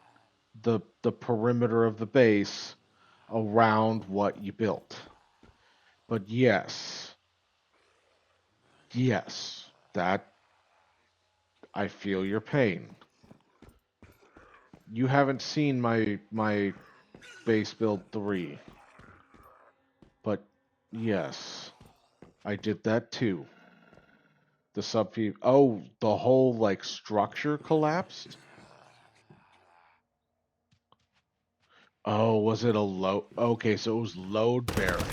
the perimeter of the base around what you built. But yes, that I feel your pain. You haven't seen my base build 3, but yes, I did that too. The sub the whole like structure collapsed. Oh, was it a load? Okay, so it was load bearing.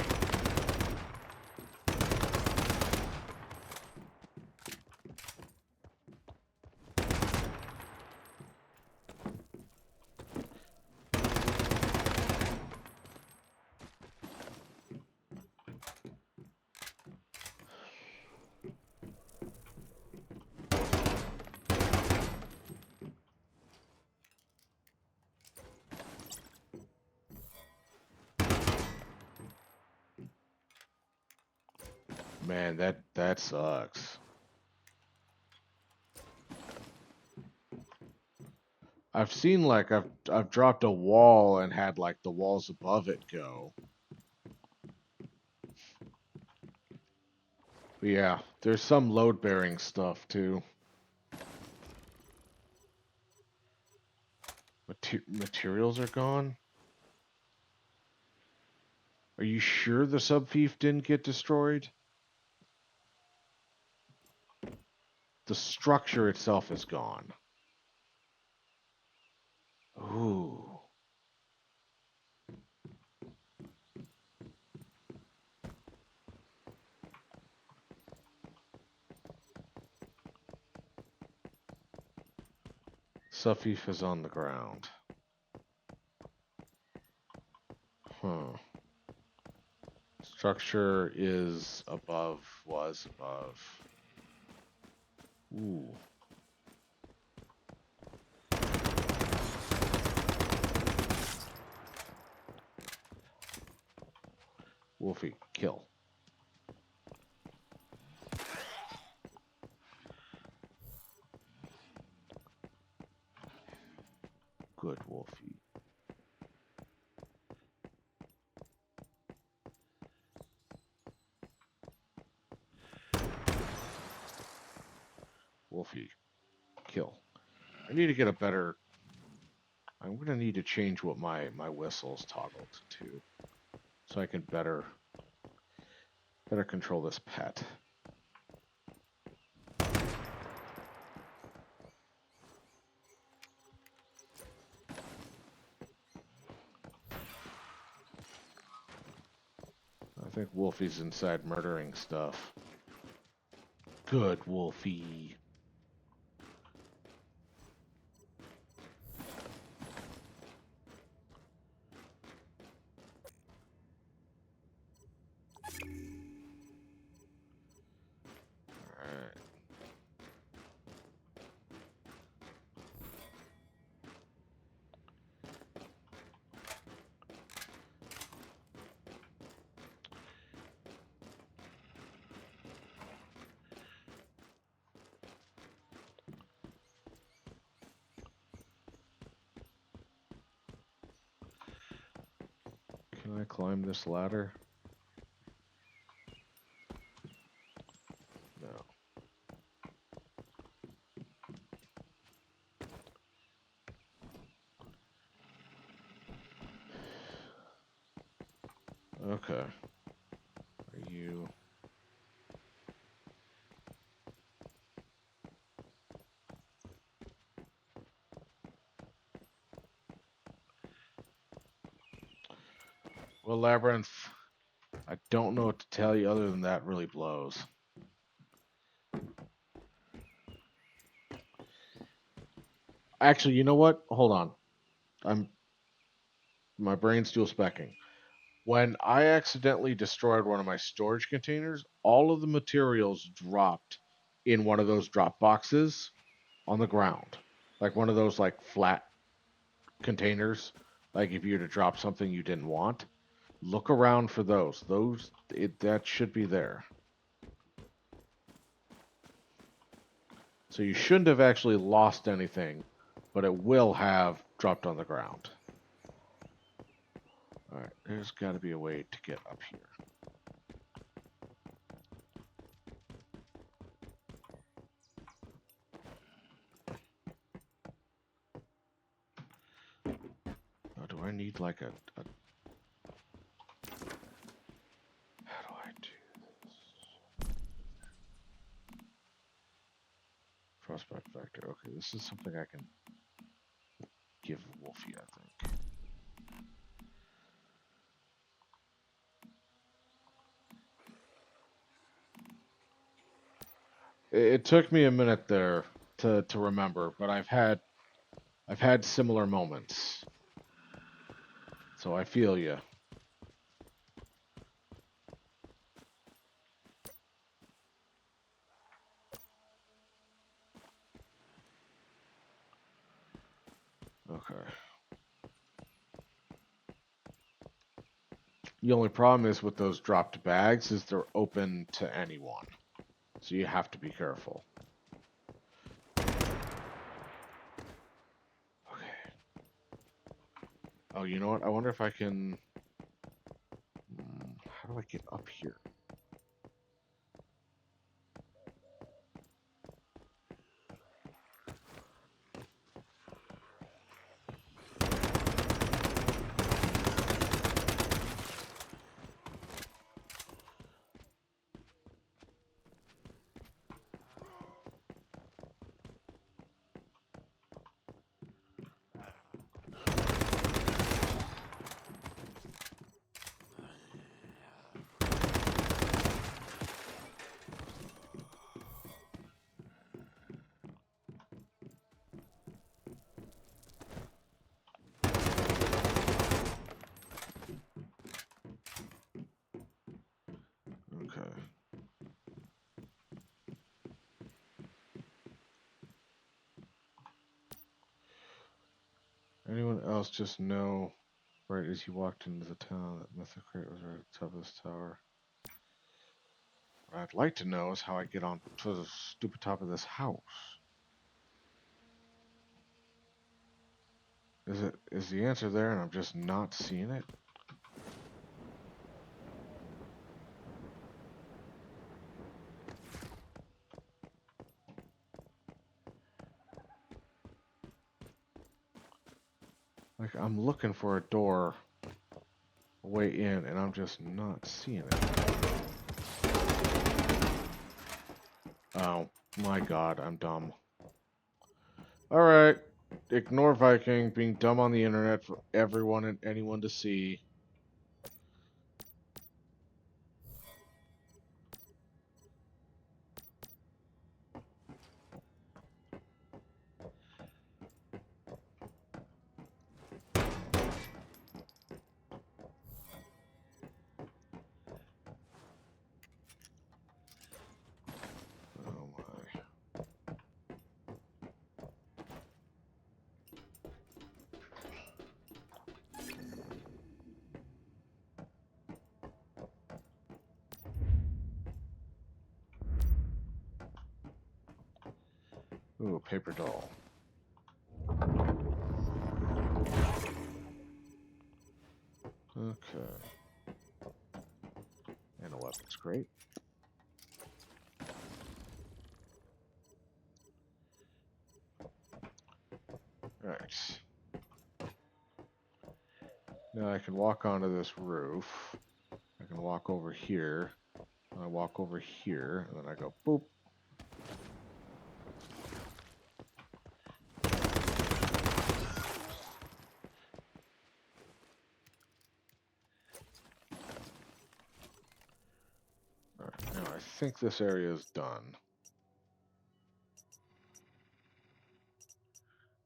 Man, that sucks. I've seen like I've dropped a wall and had like the walls above it go. But yeah, there's some load bearing stuff too. Materials are gone. Are you sure the sub thief didn't get destroyed? The structure itself is gone. Ooh. Sub thief is on the ground. Huh. Structure is above, was above. Ooh. Wolfie, kill. Good Wolfie. Wolfie, kill. I need to get a better. I'm gonna need to change what my whistle's toggled to, so I can better control this pet. I think Wolfie's inside murdering stuff. Good Wolfie. Alright. Can I climb this ladder? No. Okay. Are you... Well, Labyrinth, I don't know what to tell you other than that really blows. Actually, you know what? Hold on. I'm my brain's dual specking. When I accidentally destroyed one of my storage containers, all of the materials dropped in one of those drop boxes on the ground. Like one of those like flat containers. Like if you were to drop something you didn't want. Look around for those. That should be there. So you shouldn't have actually lost anything, but it will have dropped on the ground. Alright, there's got to be a way to get up here. Oh, do I need like a... How do I do this? Frostbite Factor. Okay, this is something I can give Wolfie, I think. It took me a minute there to remember, but I've had similar moments. So I feel you. Okay. The only problem is with those dropped bags is they're open to anyone. So you have to be careful. Okay. Oh, you know what? I wonder if I can... How do I get up here? Okay. Anyone else just know, right as you walked into the town, that Mythocrate was right at the top of this tower? What I'd like to know is how I get on to the stupid top of this house. Is the answer there and I'm just not seeing it? Like I'm looking for a door way in and I'm just not seeing it. Oh my god, I'm dumb. Alright. Ignore Viking being dumb on the internet for everyone and anyone to see. Oh my. Ooh, paper doll. Okay. And a weapons crate. Right. Now I can walk onto this roof. I can walk over here. And I walk over here, and then I go boop. Alright, now I think this area is done.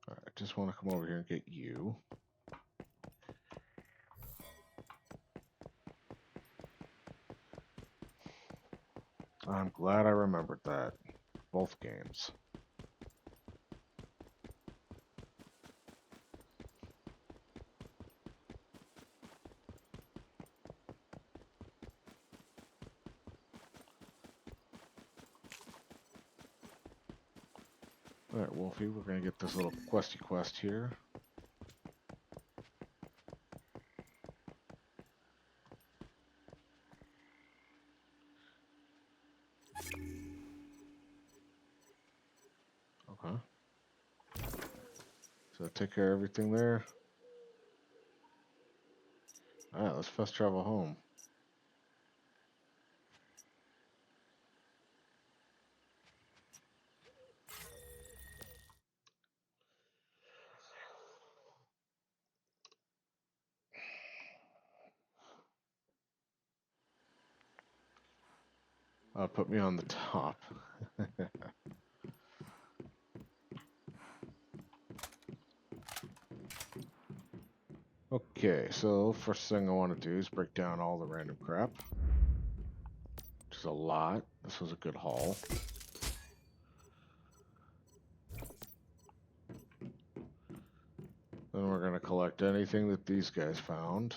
Alright, just want to come over here and get you. I'm glad I remembered that. Both games. Alright, Wolfie, we're going to get this little questy quest here. Okay. So take care of everything there. Alright, let's fast travel home. Put me on the top. Okay, so first thing I want to do is break down all the random crap. Which is a lot. This was a good haul. Then we're going to collect anything that these guys found.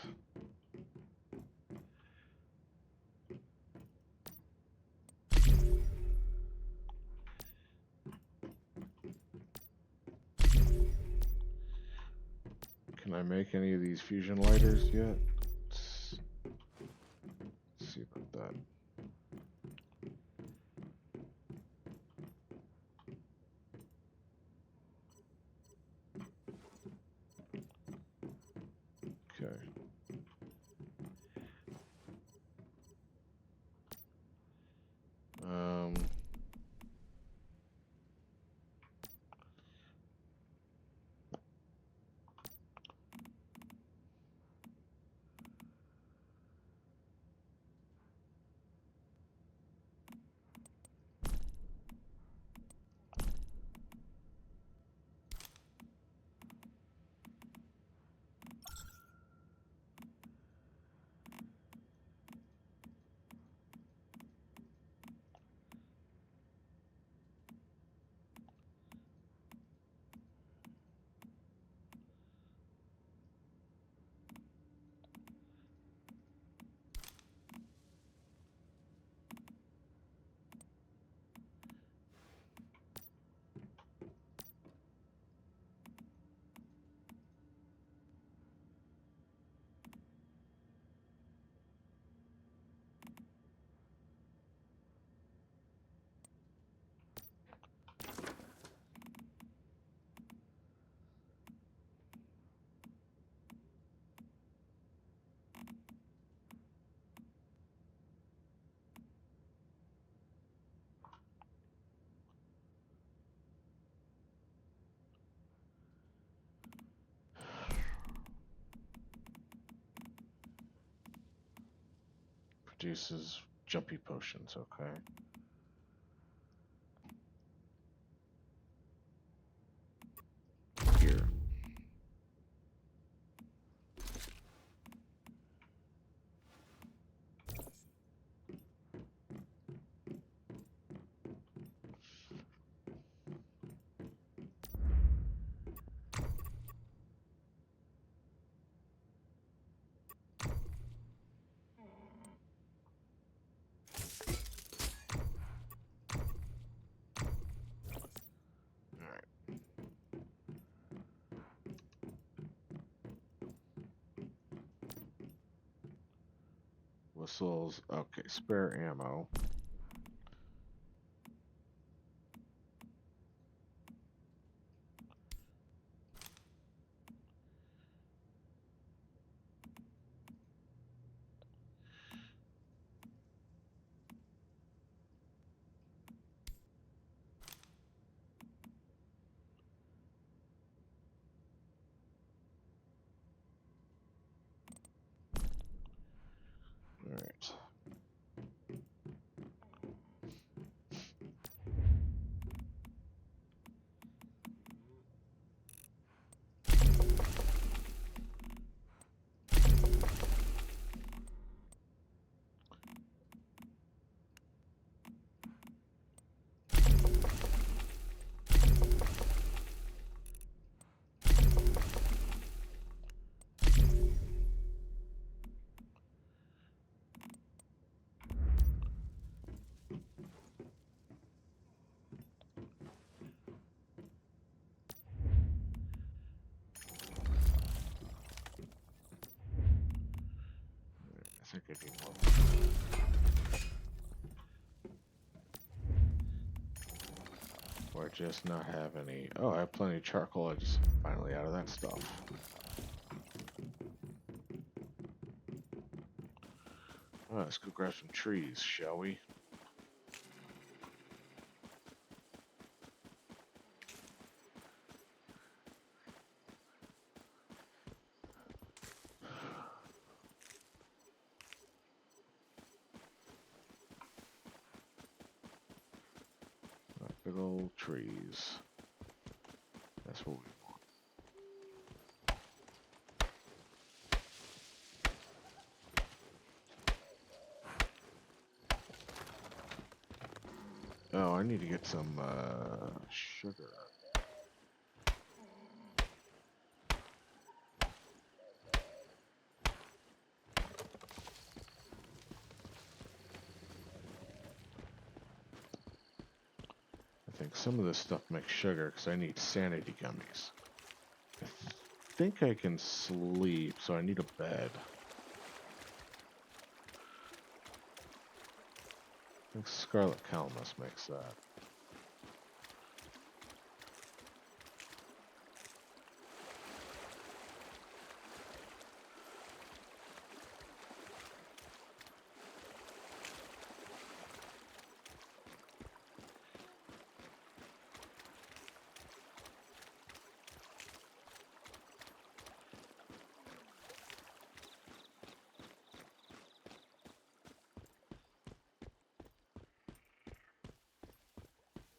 Can I make any of these fusion lighters yet? Let's see about that. Okay. Um, produces jumpy potions, okay. Here. Whistles, okay, spare ammo. Alright. think I need more. Or just not have any. Oh, I have plenty of charcoal. I just finally out of that stuff. Oh, let's go grab some trees, shall we? Big old trees. That's what we want. Oh, I need to get some sugar. I think some of this stuff makes sugar because I need sanity gummies. I think I can sleep, so I need a bed. I think Scarlet Calamus makes that.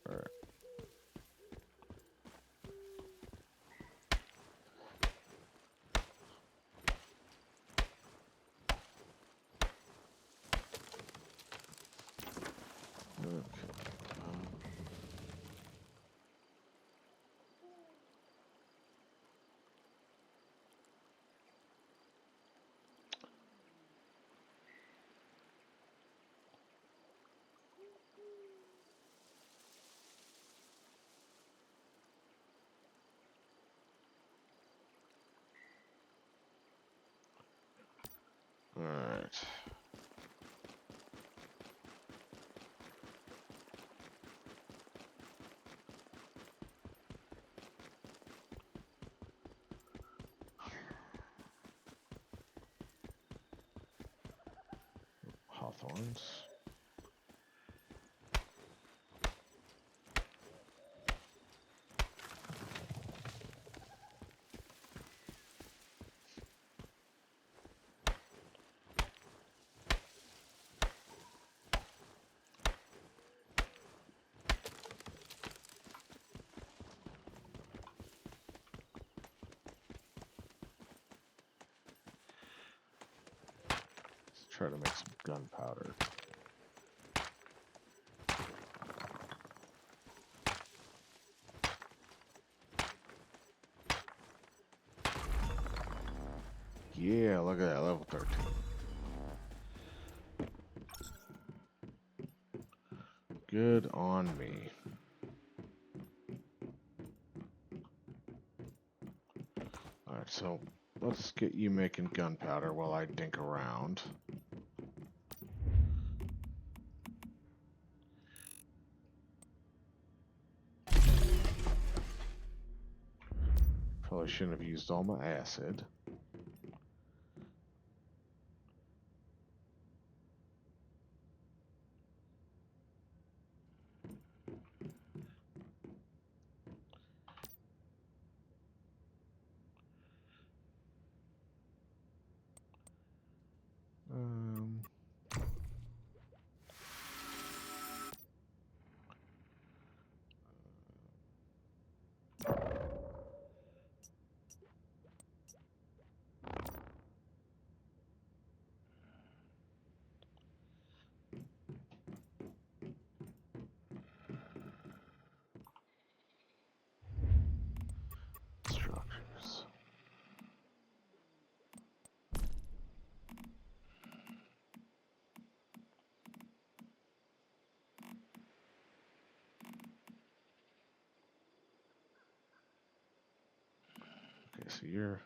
Alright. Okay. Alright. Hawthorns. Let's try to make some gunpowder. Yeah, look at that, level 13. Good on me. Alright, so let's get you making gunpowder while I dink around. Probably shouldn't have used all my acid. Um, structures. Okay, so you're...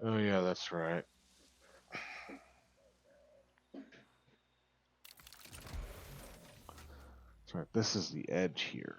Oh yeah, that's right. That's right. This is the edge here.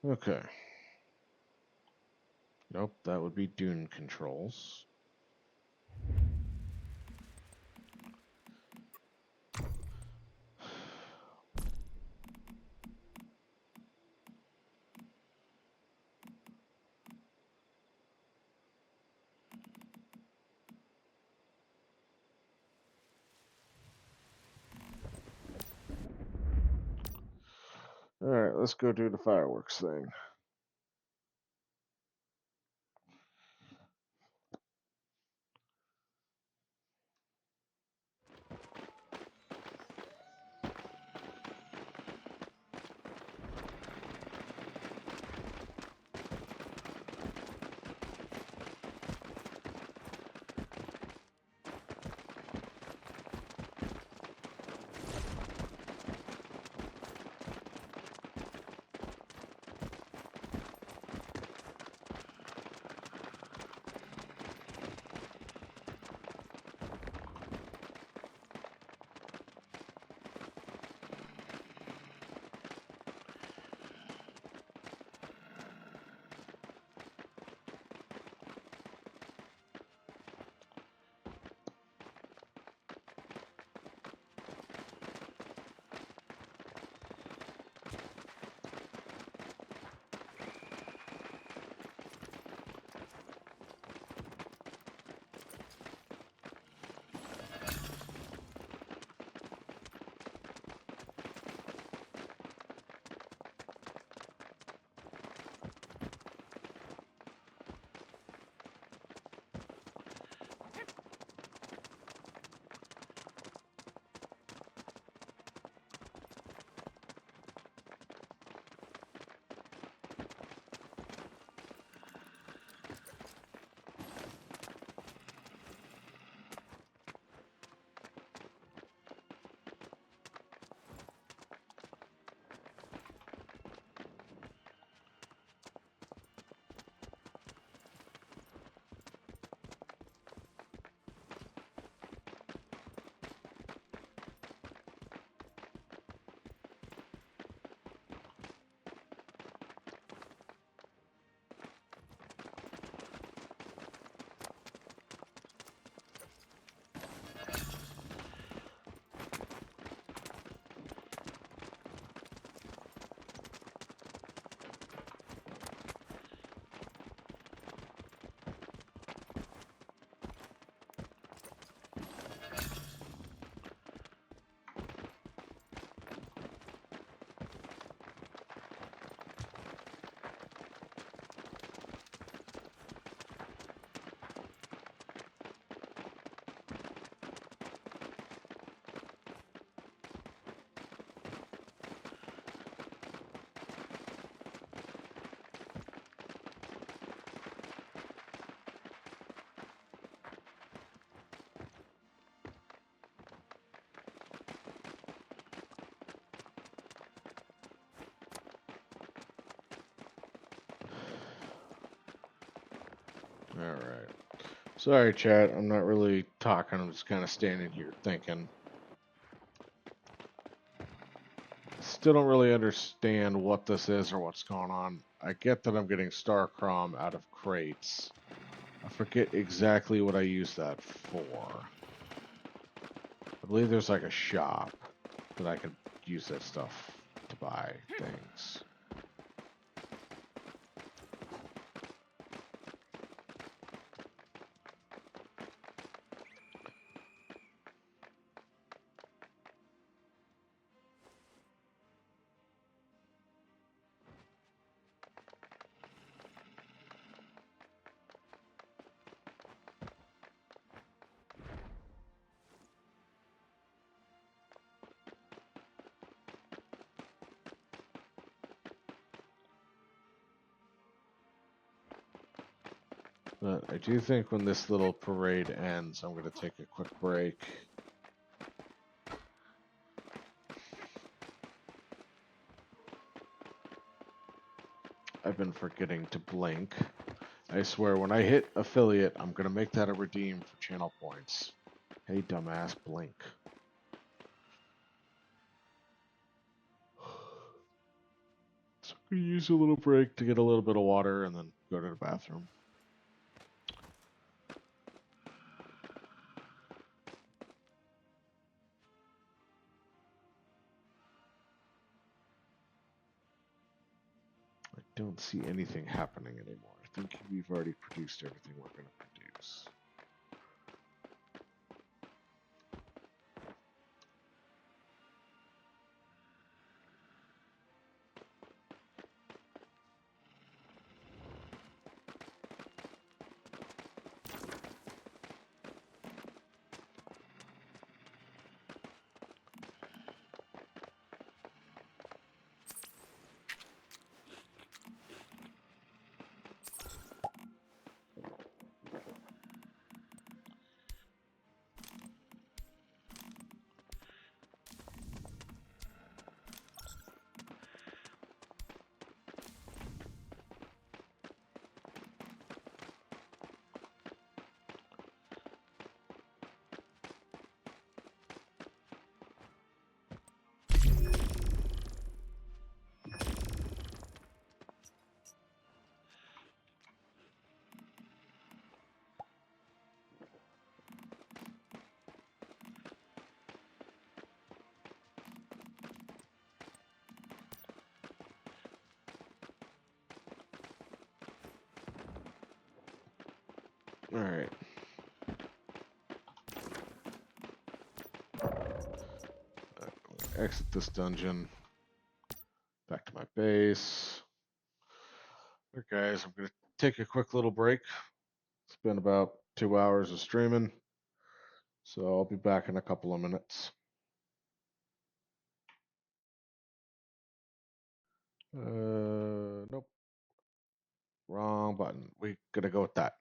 Okay. Nope, that would be dune controls. Alright, let's go do the fireworks thing. Alright. Sorry, chat. I'm not really talking. I'm just kind of standing here thinking. Still don't really understand what this is or what's going on. I get that I'm getting star crom out of crates. I forget exactly what I use that for. I believe there's like a shop. that I could use that stuff to buy things. But I do think when this little parade ends, I'm going to take a quick break. I've been forgetting to blink. I swear, when I hit affiliate, I'm going to make that a redeem for channel points. Hey, dumbass, blink. So I'm going to use a little break to get a little bit of water and then go to the bathroom. I don't see anything happening anymore. I think we've already produced everything we're going to produce. Alright. Exit this dungeon. Back to my base. Alright, guys, I'm going to take a quick little break. It's been about 2 hours of streaming. So I'll be back in a couple of minutes. Nope. Wrong button. We gotta go with that.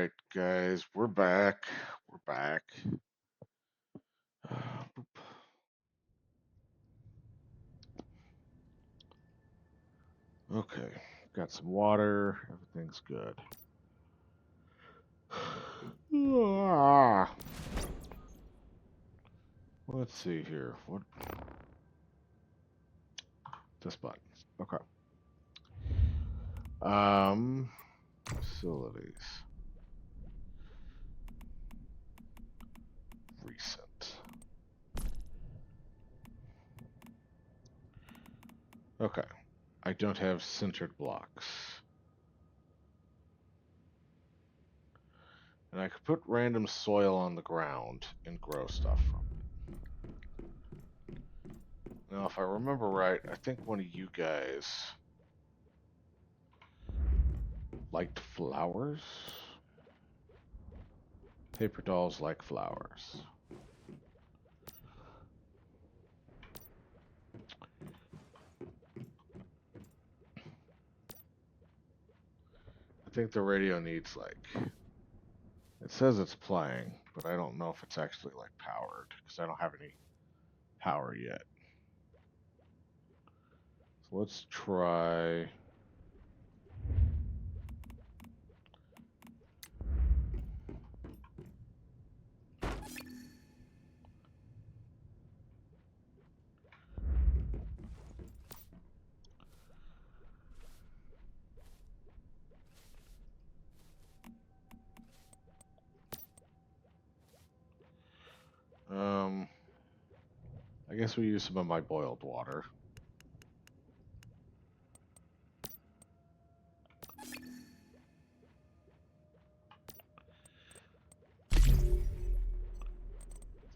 Alright, guys, we're back. We're back. Okay, got some water. Everything's good. Let's see here. What? This button. Okay. Facilities. Recent. Okay. I don't have centered blocks. And I could put random soil on the ground and grow stuff from it. Now, if I remember right, I think one of you guys liked flowers. Paper dolls like flowers. I think the radio needs it says it's playing, but I don't know if it's actually powered because I don't have any power yet. So let's try. I guess we use some of my boiled water.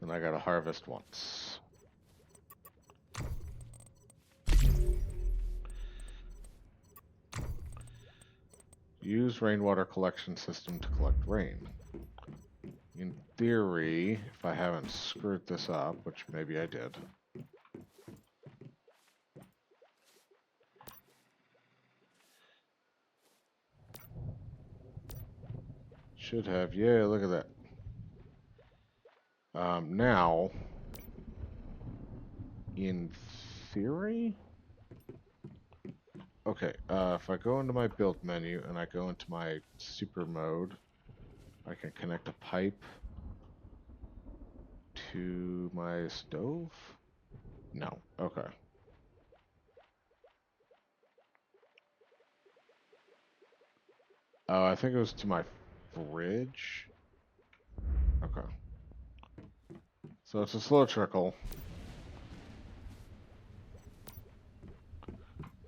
Then I gotta harvest once. Use rainwater collection system to collect rain. In theory, if I haven't screwed this up, which maybe I did. Should have. Yeah, look at that. Now, in theory, okay, if I go into my build menu and I go into my super mode, I can connect a pipe to my stove? No. Okay. Oh, I think it was to my fridge. Okay. So it's a slow trickle.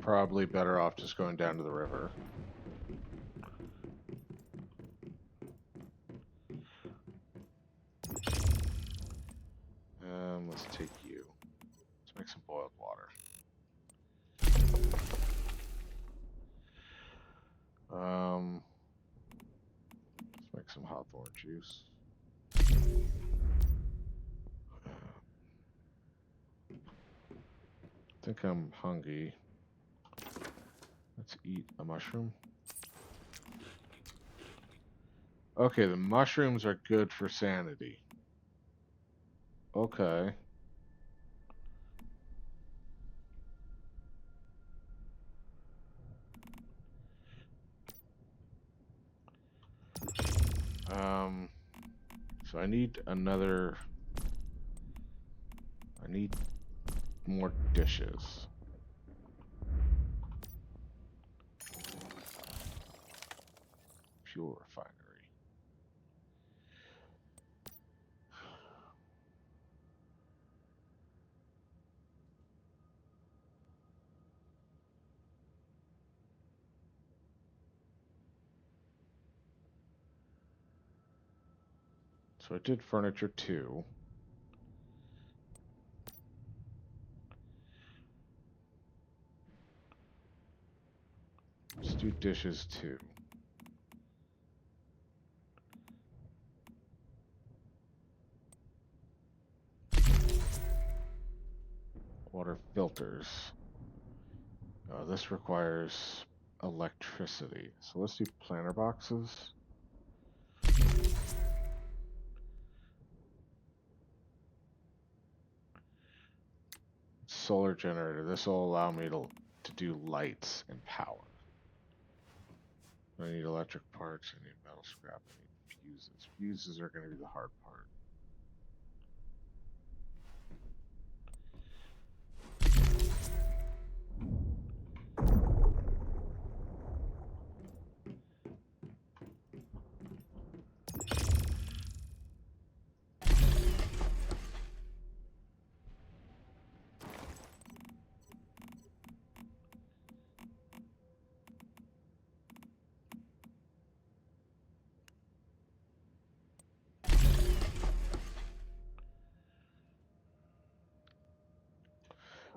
Probably better off just going down to the river. Let's take you. Let's make some boiled water. Let's make some hawthorn juice. I think I'm hungry. Let's eat a mushroom. Okay, the mushrooms are good for sanity. Okay. So I need more dishes. Fuel refinery. So I did furniture 2. Let's do dishes 2. Water filters. This requires electricity. So let's do planter boxes. Solar generator. This will allow me to do lights and power. I need electric parts. I need metal scrap. I need fuses. Fuses are going to be the hard part.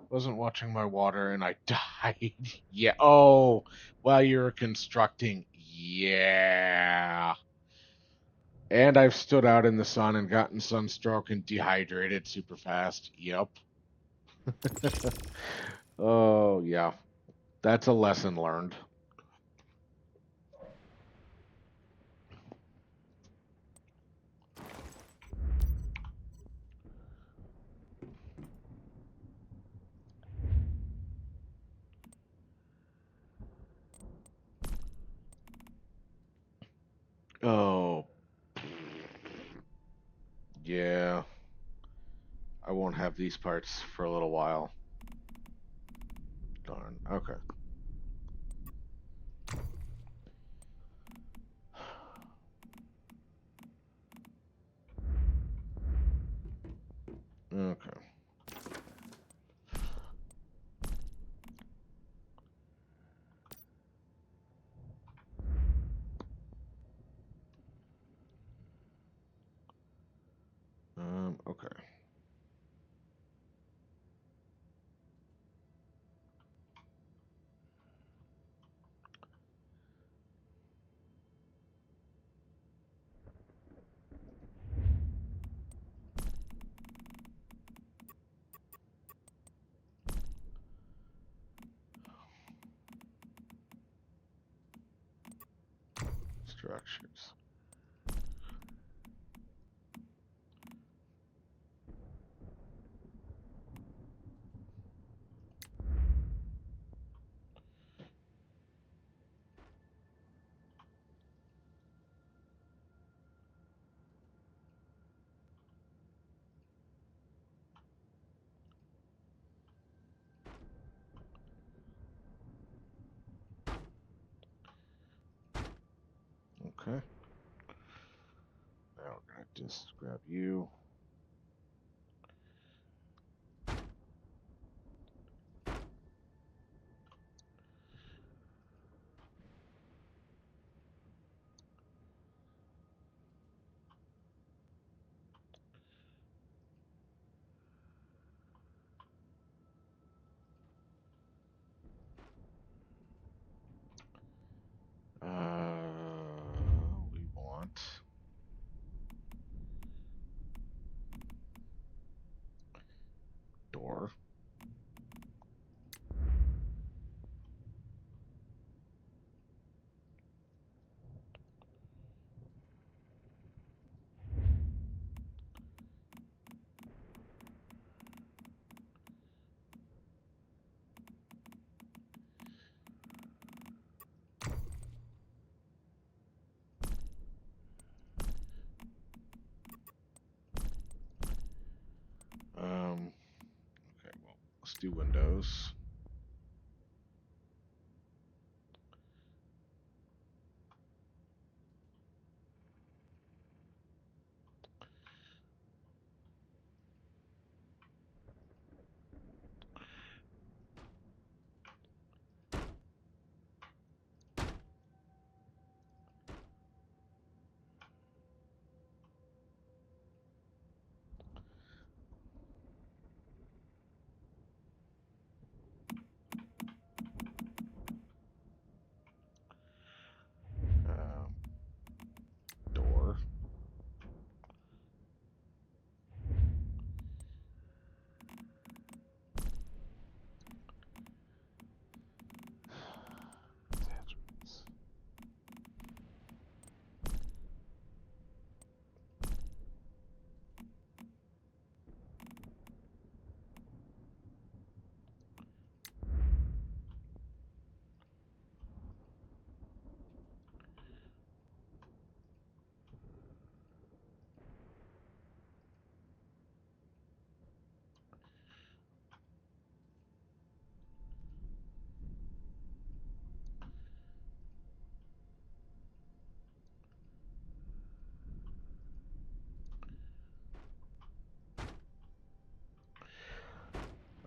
Wasn't watching my water and I died. Yeah. Oh, while you were constructing. Yeah. And I've stood out in the sun and gotten sunstroke and dehydrated super fast. Yep. Oh, yeah. That's a lesson learned. Oh, yeah. I won't have these parts for a little while. Darn. Okay. Okay. Okay. Structures. Okay. Now we're gonna just grab you. We want door. Okay, well, let's do windows.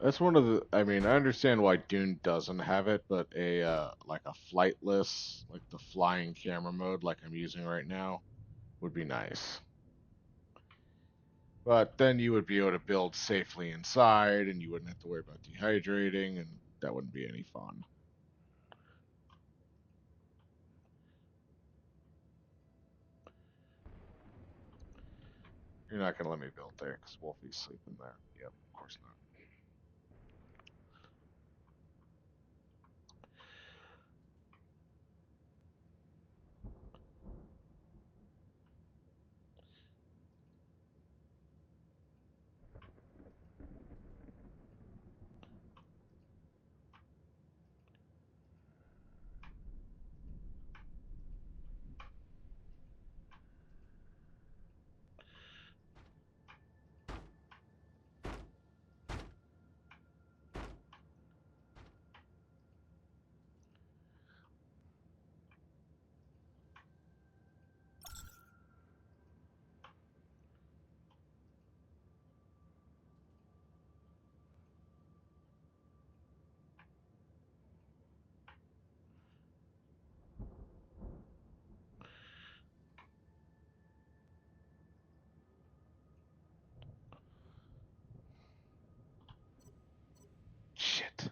That's one of the. I mean, I understand why Dune doesn't have it, but a like a flightless, like the flying camera mode, like I'm using right now, would be nice. But then you would be able to build safely inside, and you wouldn't have to worry about dehydrating, and that wouldn't be any fun. You're not gonna let me build there because Wolfie's sleeping there. Yep, of course not. Shit.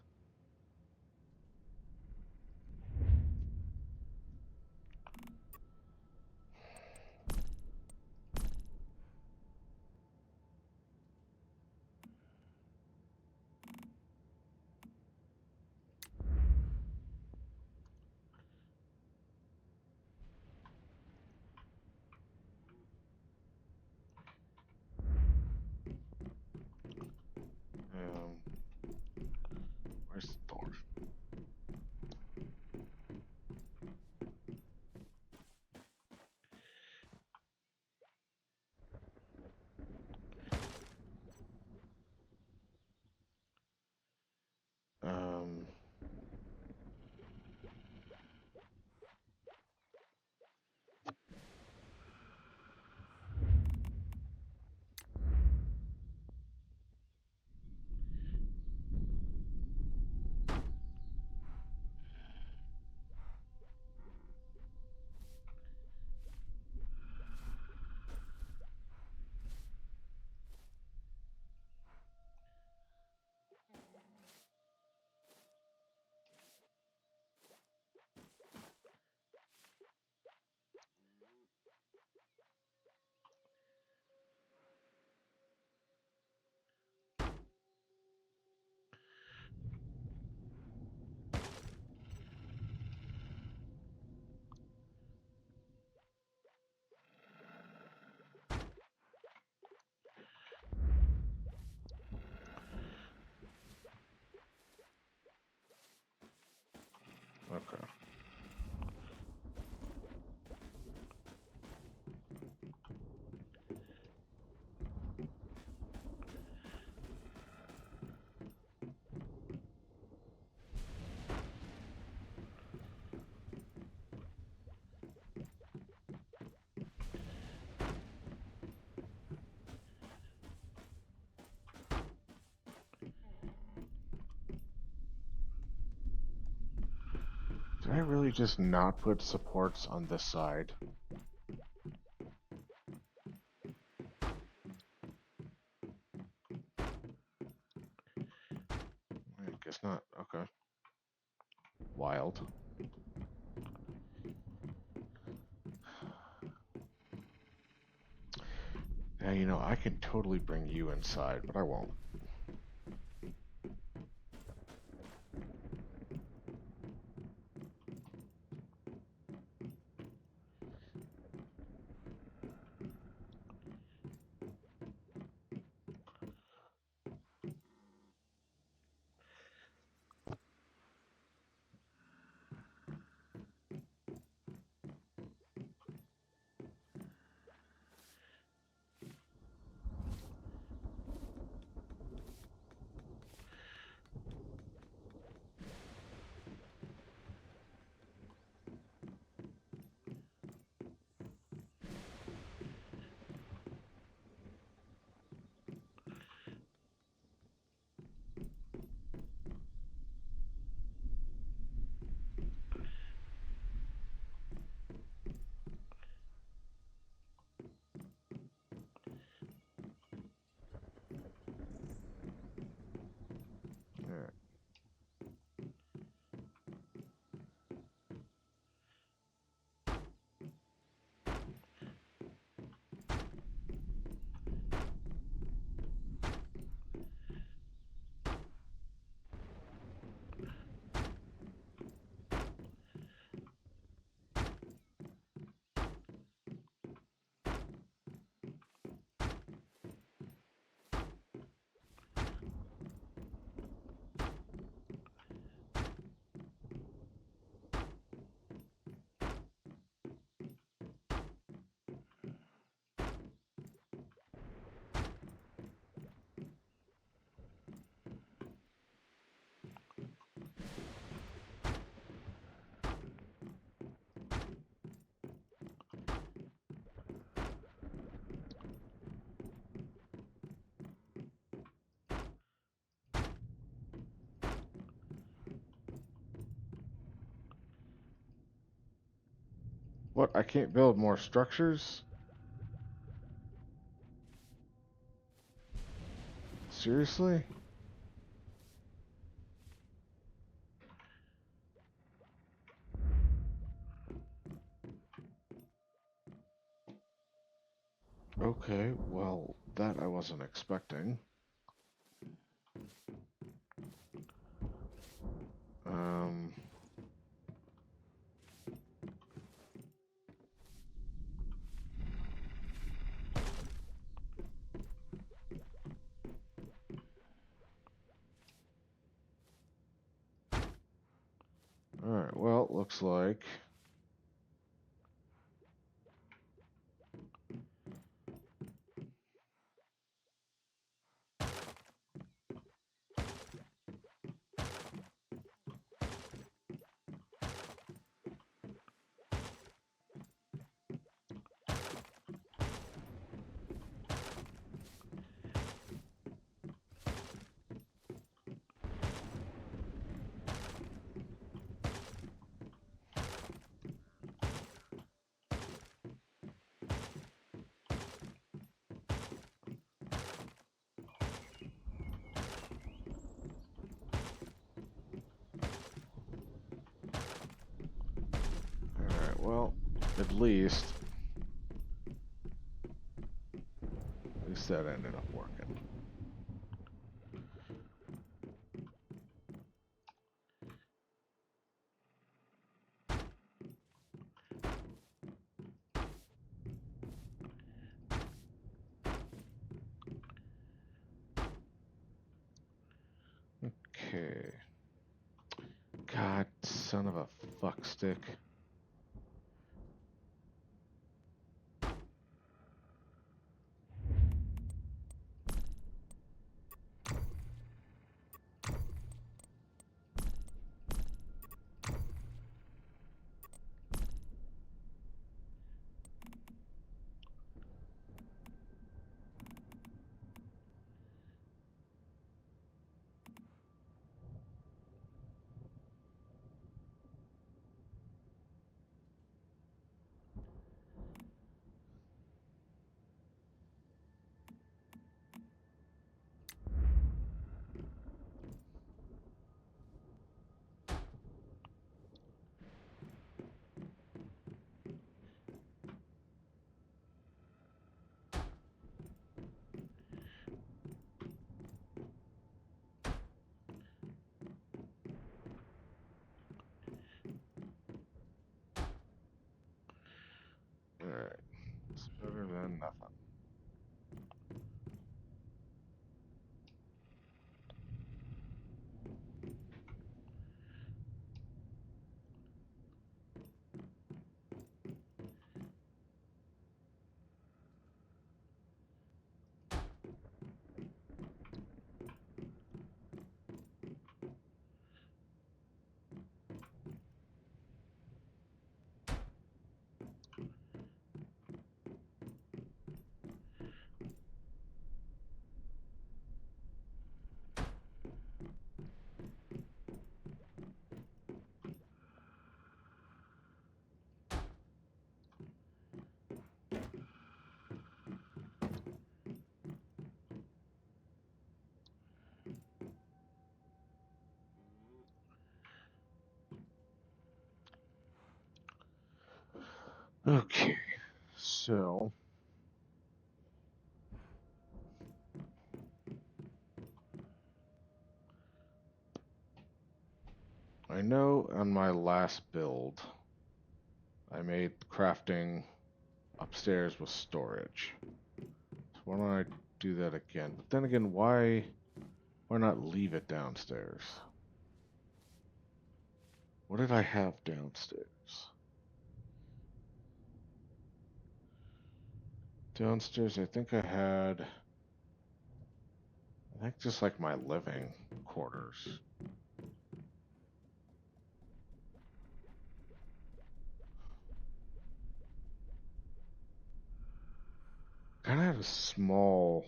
Um, where's the door? Um, okay. Did I really just not put supports on this side? I guess not. Okay. Wild. Now, I can totally bring you inside, but I won't. What? I can't build more structures? Seriously? Okay, well, that I wasn't expecting. Um, alright, well, it looks like. Alright, well, at least that ended up working. Okay. God, son of a fuckstick. Alright. It's better than nothing. Okay. So, I know on my last build, I made crafting upstairs with storage. So why don't I do that again? But then again, why not leave it downstairs? What did I have downstairs? Downstairs, I think I think just like my living quarters. Kind of had a small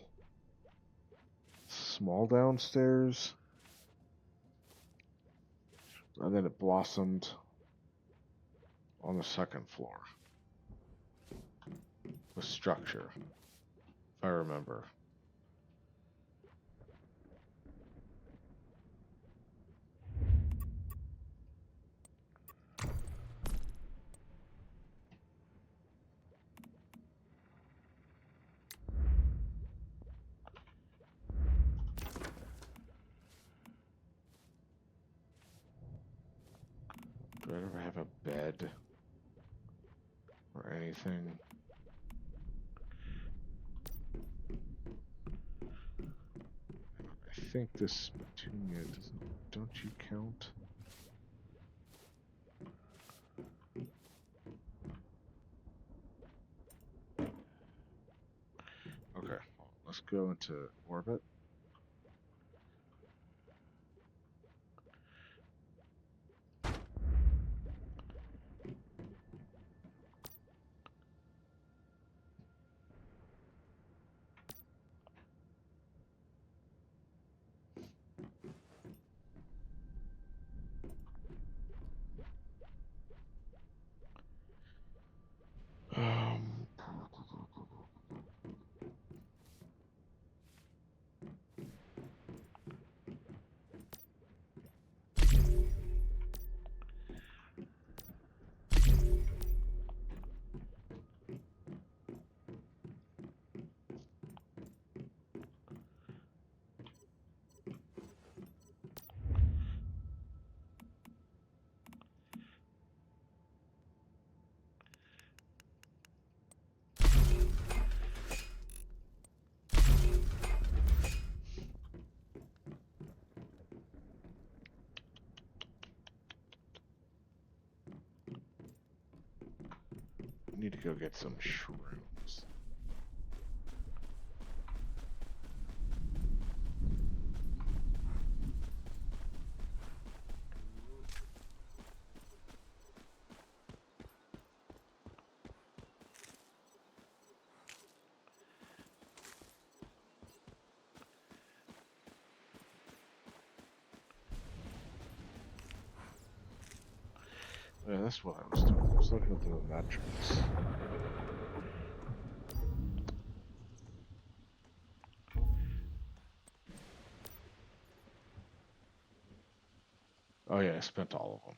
downstairs, and then it blossomed on the second floor. with structure, if I remember. Do I ever have a bed or anything? I think this petunia doesn't. Don't you count? Okay, let's go into orbit. Um, need to go get some shrooms. Yeah, that's what I was doing. I was looking at the metrics. Oh yeah, I spent all of them.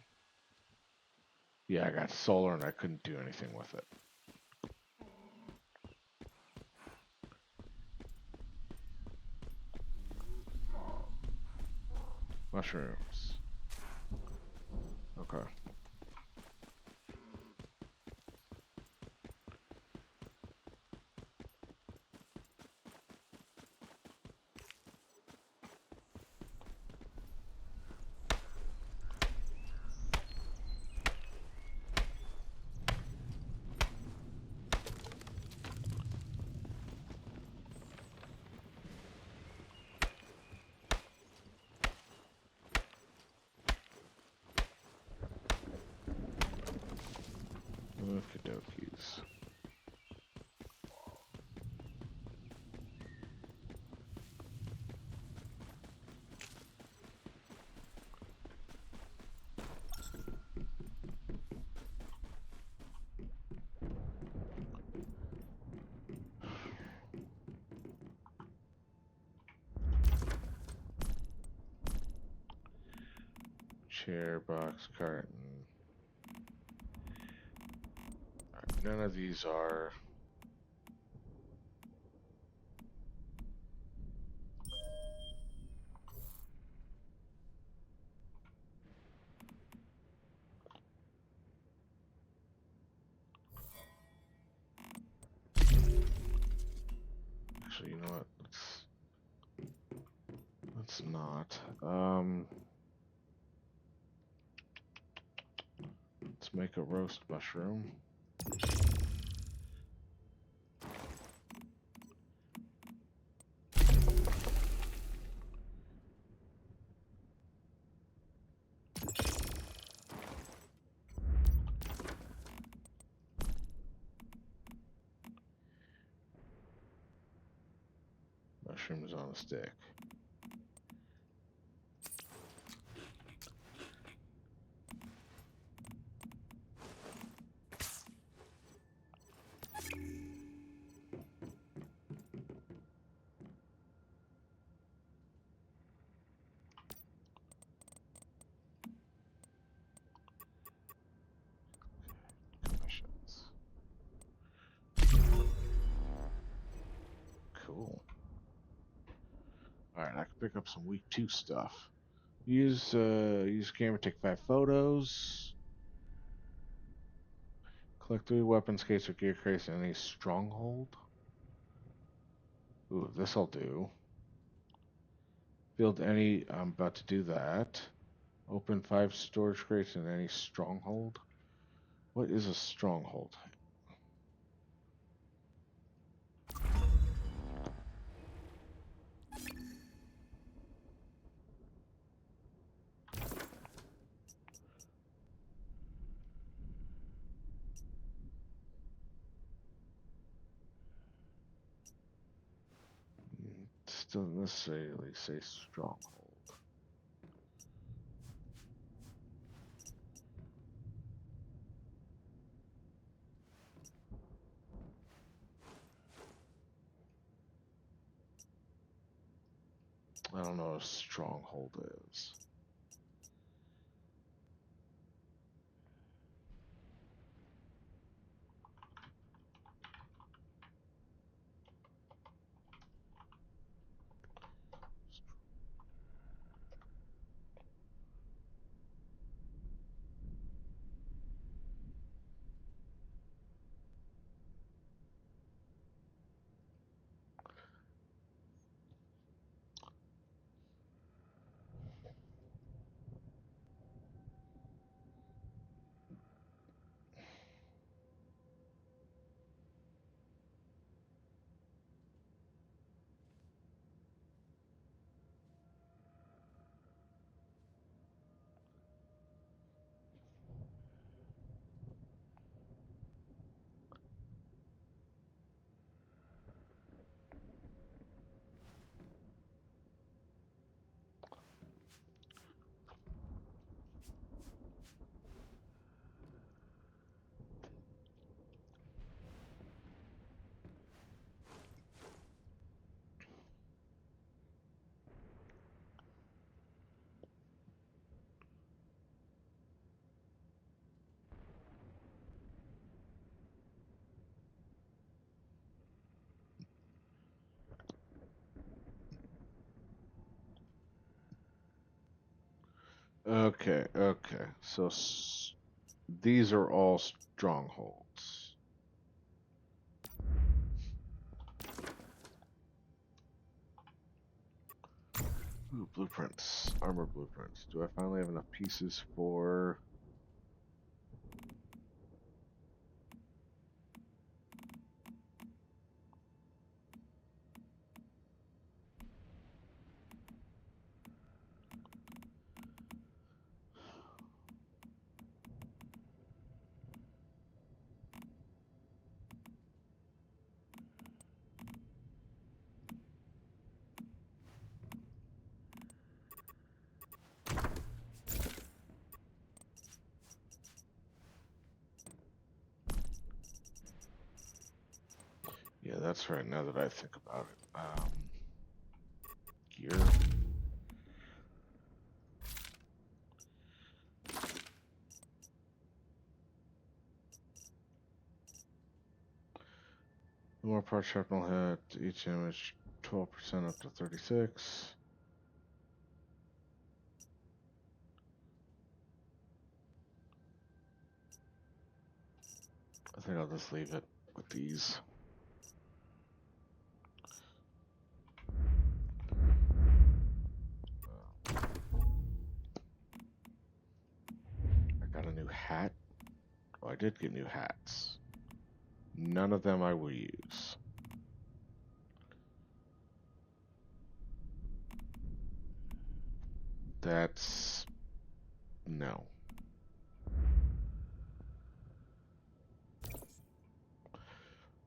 Yeah, I got solar and I couldn't do anything with it. Mushrooms. Okay. Okie dokies. Chair, box, carton. Right, none of these are. Actually, you know what? Let's not. Let's make a roast mushroom. Mushrooms on a stick. pick up some week 2 stuff. Use camera, take 5 photos. Collect 3 weapons case or gear crates in any stronghold. Ooh, this'll do. Build any. I'm about to do that. Open 5 storage crates in any stronghold. What is a stronghold? Still doesn't necessarily say stronghold. I don't know what a stronghold is. Okay, okay. So these are all strongholds. Ooh, blueprints. Armor blueprints. Do I finally have enough pieces for... Yeah, that's right, now that I think about it. Gear. More parts shrapnel hit. Each image 12% up to 36. I think I'll just leave it with these. I got a new hat. Oh, I did get new hats. None of them I will use. That's... no.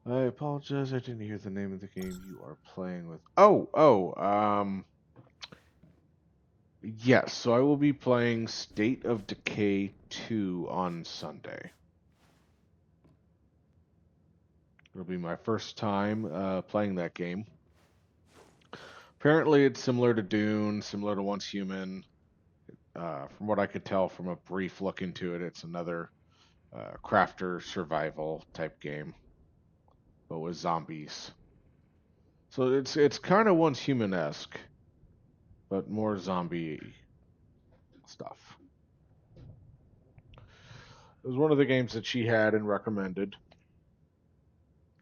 I apologize, I didn't hear the name of the game you are playing with. Yes, so I will be playing State of Decay 2 on Sunday. It'll be my first time playing that game. Apparently, it's similar to Dune, similar to Once Human. From what I could tell from a brief look into it, it's another crafter survival type game, but with zombies. So it's kind of Once Human-esque. but more zombie stuff. It was one of the games that she had and recommended.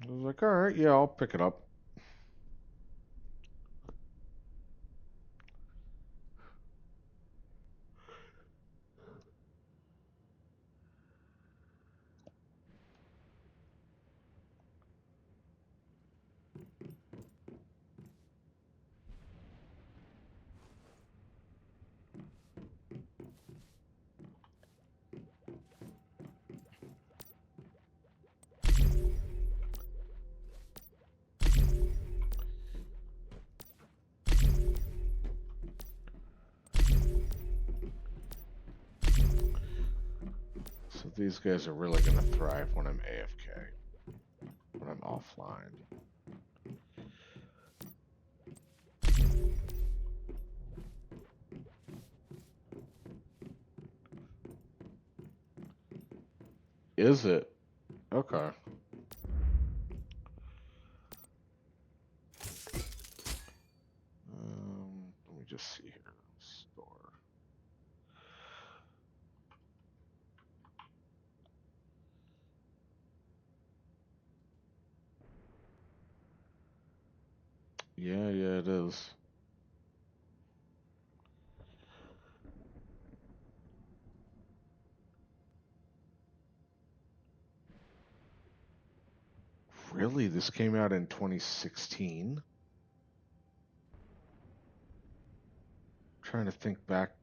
I was like, all right, yeah, I'll pick it up. So these guys are really going to thrive when I'm AFK, when I'm offline. Is it? Okay. Let me just see here. Store. Yeah, yeah, it is. Really? This came out in 2016? Trying to think back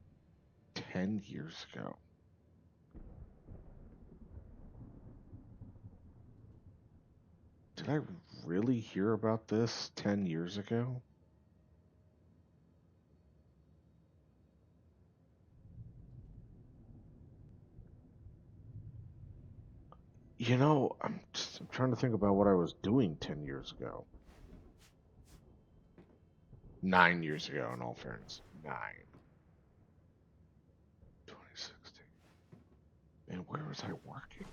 10 years ago. Did I really hear about this 10 years ago? I'm trying to think about what I was doing 10 years ago. 9 years ago, in all fairness. 2016. And where was I working?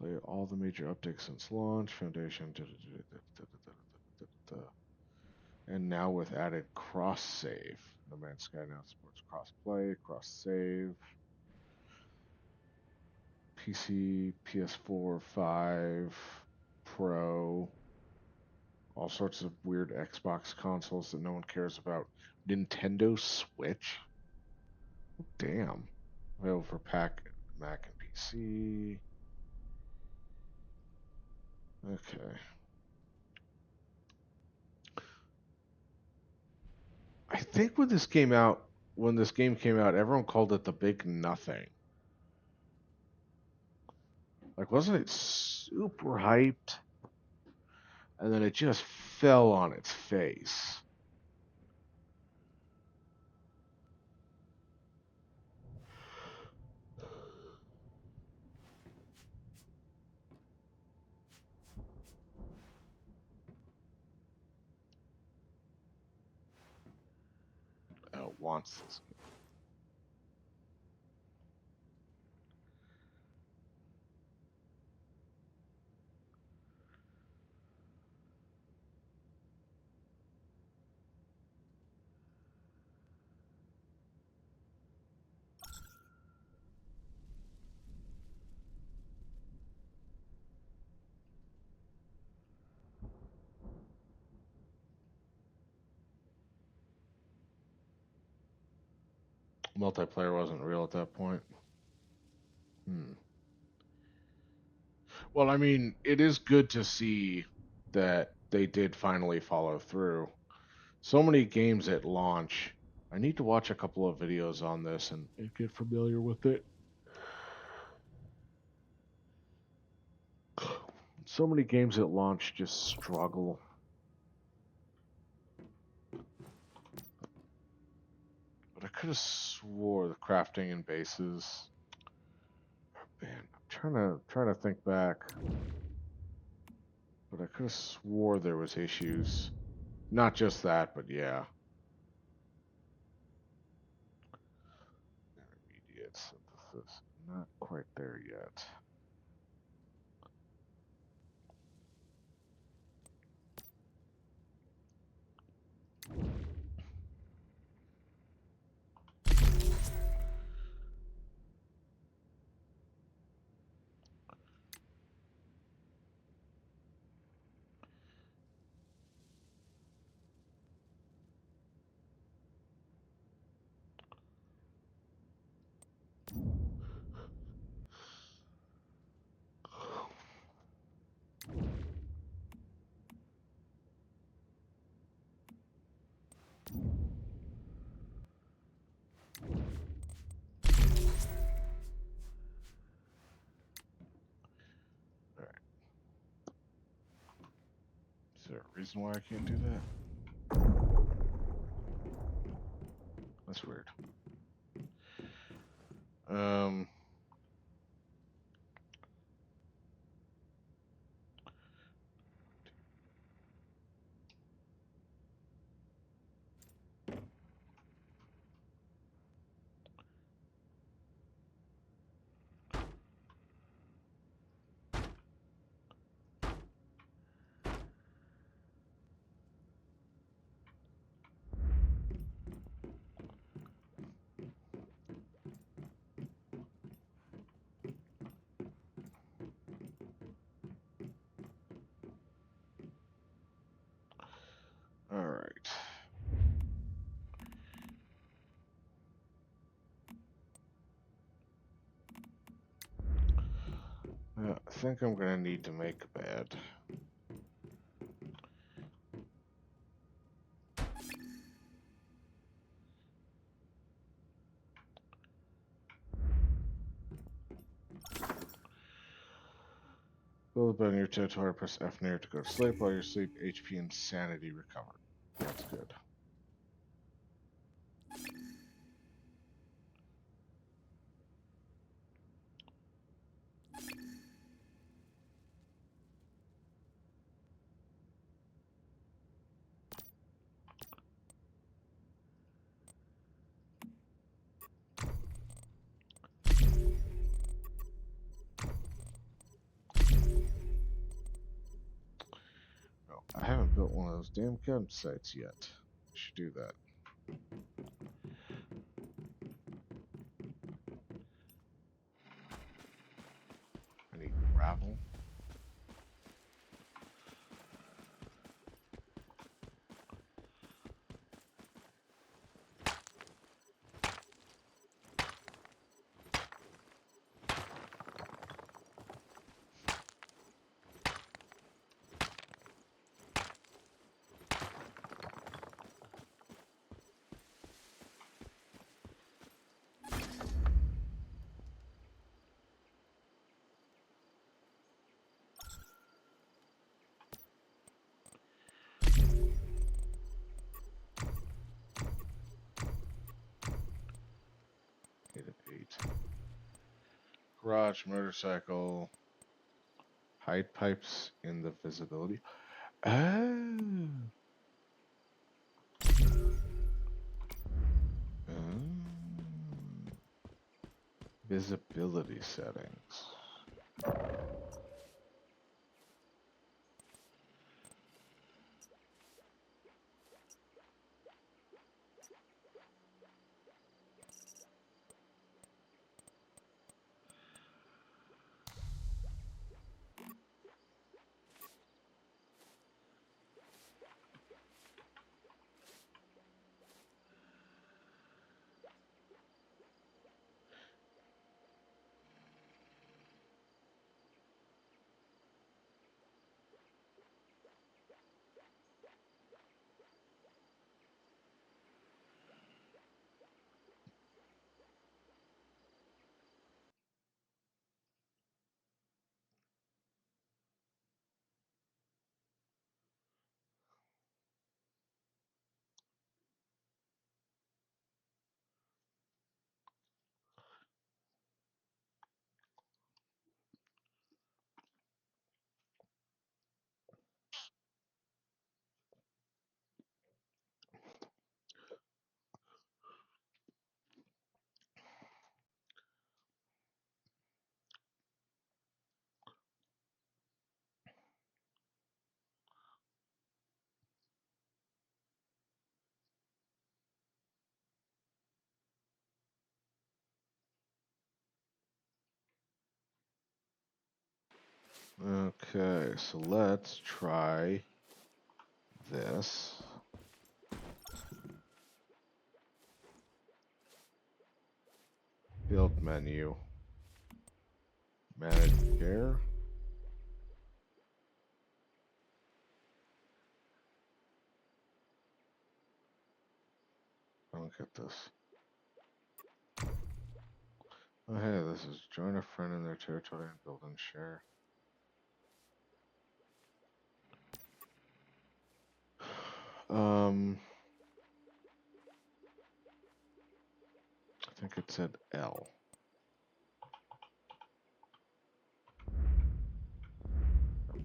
Play all the major updates since launch. Foundation. And now with added cross save. No Man's Sky now supports cross play, cross save. PC, PS4, 5, Pro, all sorts of weird Xbox consoles that no one cares about. Nintendo Switch? Damn. Available for Mac and PC. Okay. I think when this game came out, everyone called it the Big Nothing. Like, wasn't it super hyped? And then it just fell on its face. It wants this. Multiplayer wasn't real at that point. Hmm. Well, I mean, it is good to see that they did finally follow through. So many games at launch. I need to watch a couple of videos on this and get familiar with it. So many games at launch just struggle. But I could have swore the crafting and bases. Man, I'm trying to think back. But I could have swore there was issues. Not just that, but yeah. Intermediate synthesis. Not quite there yet. Is there a reason why I can't do that? That's weird. Um, all right. I think I'm gonna need to make a bed. Build a bed in your territory. Press F near to go to sleep. While you sleep, HP and sanity recover. That's good. Oh, I haven't built one of those damn campsites yet. I should do that. I need gravel. Hit an 8. Garage, motorcycle, hide pipes in the visibility. Oh. Visibility settings. Okay, so let's try this. Build menu. Manage care. I don't get this. Oh, hey, this is join a friend in their territory and build and share. I think it said L.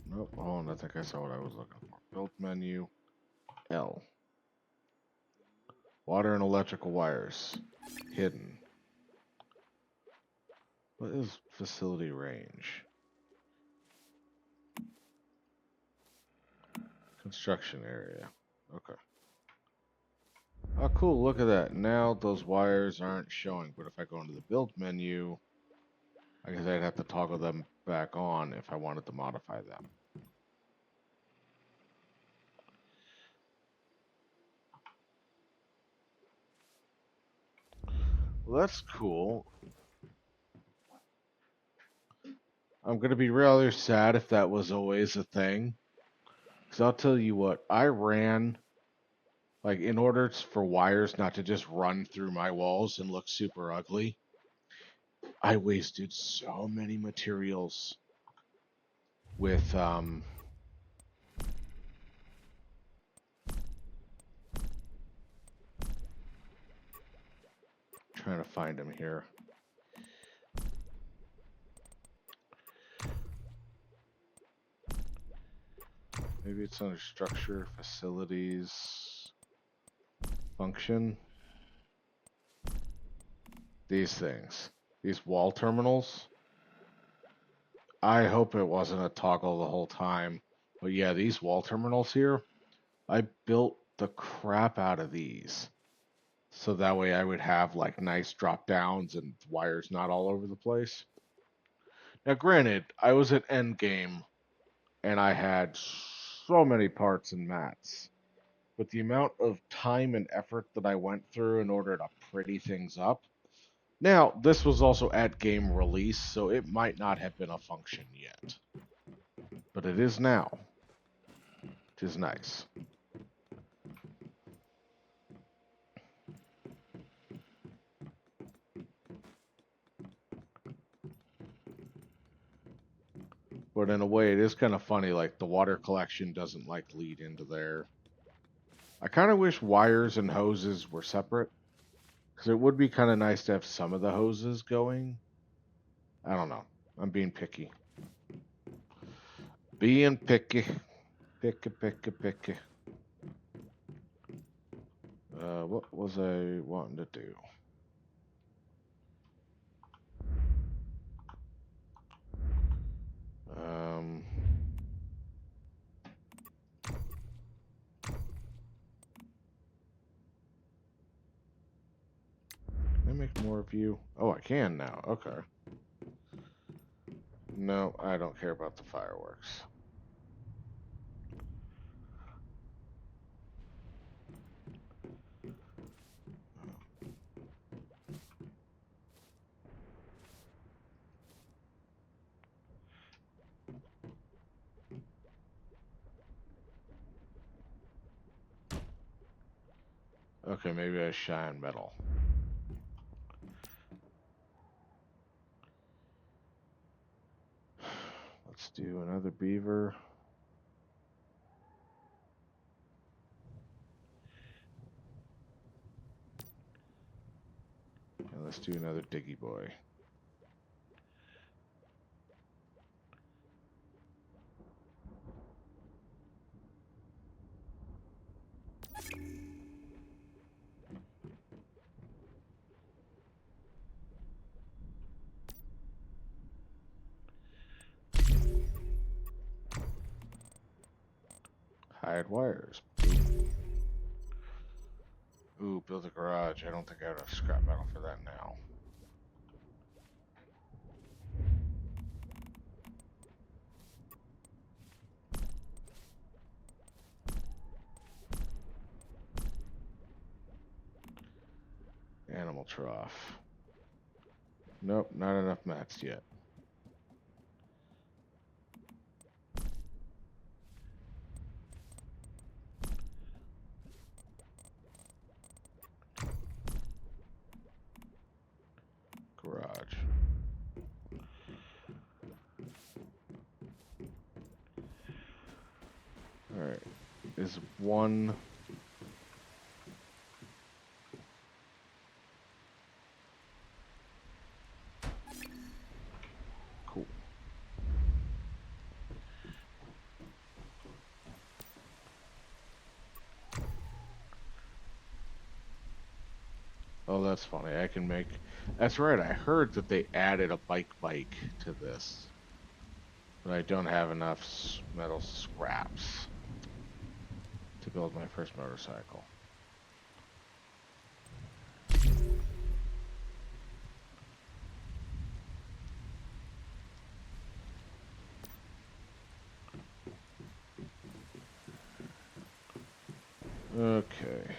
Nope, hold on, I think I saw what I was looking for. Build menu, L. Water and electrical wires. Hidden. What is facility range? Construction area. Okay. Oh, cool, look at that. Now those wires aren't showing, but if I go into the build menu, I guess I'd have to toggle them back on if I wanted to modify them. Well, that's cool. I'm going to be rather sad if that was always a thing. Because I'll tell you what, I ran, like, in order for wires not to just run through my walls and look super ugly, I wasted so many materials with, trying to find them here. Maybe it's under structure, facilities, function. These things. These wall terminals. I hope it wasn't a toggle the whole time. But yeah, these wall terminals here, I built the crap out of these. So that way I would have like nice drop downs and wires not all over the place. Now granted, I was at endgame and I had so many parts and mats. But the amount of time and effort that I went through in order to pretty things up. Now, this was also at game release, so it might not have been a function yet. But it is now. It is nice. But in a way, it is kind of funny, like the water collection doesn't like lead into there. I kind of wish wires and hoses were separate, because it would be kind of nice to have some of the hoses going. I don't know. I'm being picky. Being picky. Picky. What was I wanting to do? Um, can I make more of you? Oh, I can now. Okay. No, I don't care about the fireworks. Okay, maybe I shine metal. Let's do another beaver. And let's do another diggy boy. Hide wires. Ooh, build a garage. I don't think I have enough scrap metal for that now. Animal trough. Nope, not enough mats yet. Garage. Alright. Is one... Cool. Oh, that's funny. I can make... That's right, I heard that they added a bike to this. But I don't have enough metal scraps to build my first motorcycle. Okay.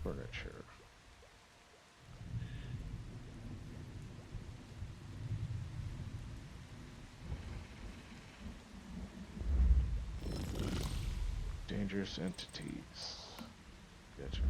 Furniture. Dangerous entities. Gotcha.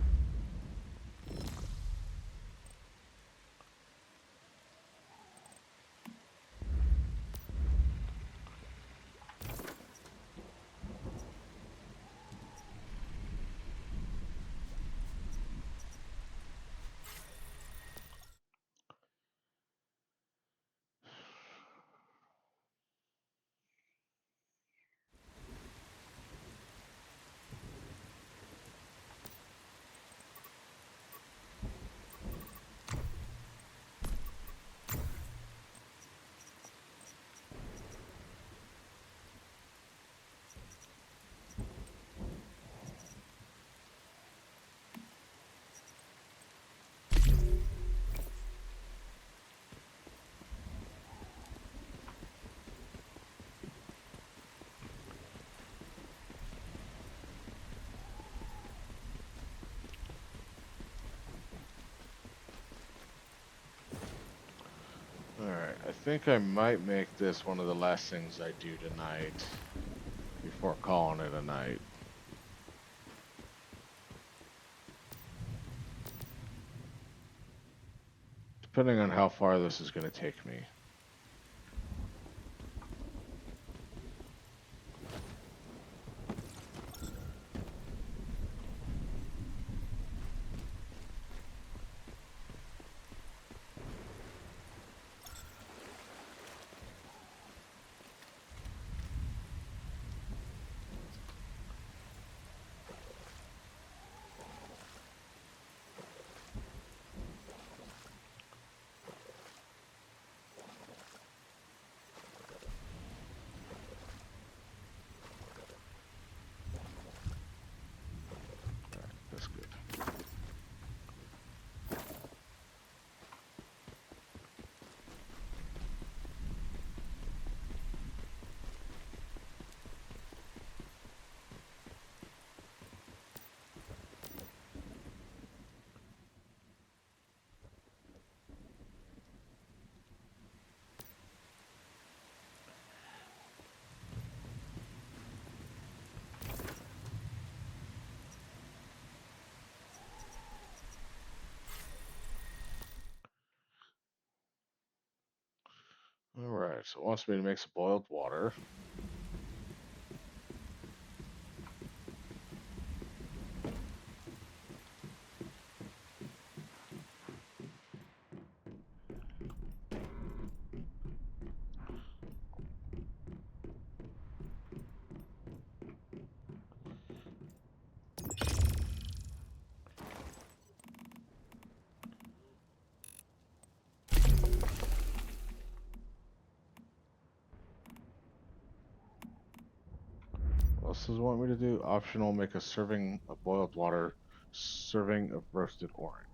Alright, I think I might make this one of the last things I do tonight before calling it a night. Depending on how far this is going to take me. That's good. Alright, so it wants me to make some boiled water. else does it want me to do? Optional, make a serving of boiled water, serving of roasted orange.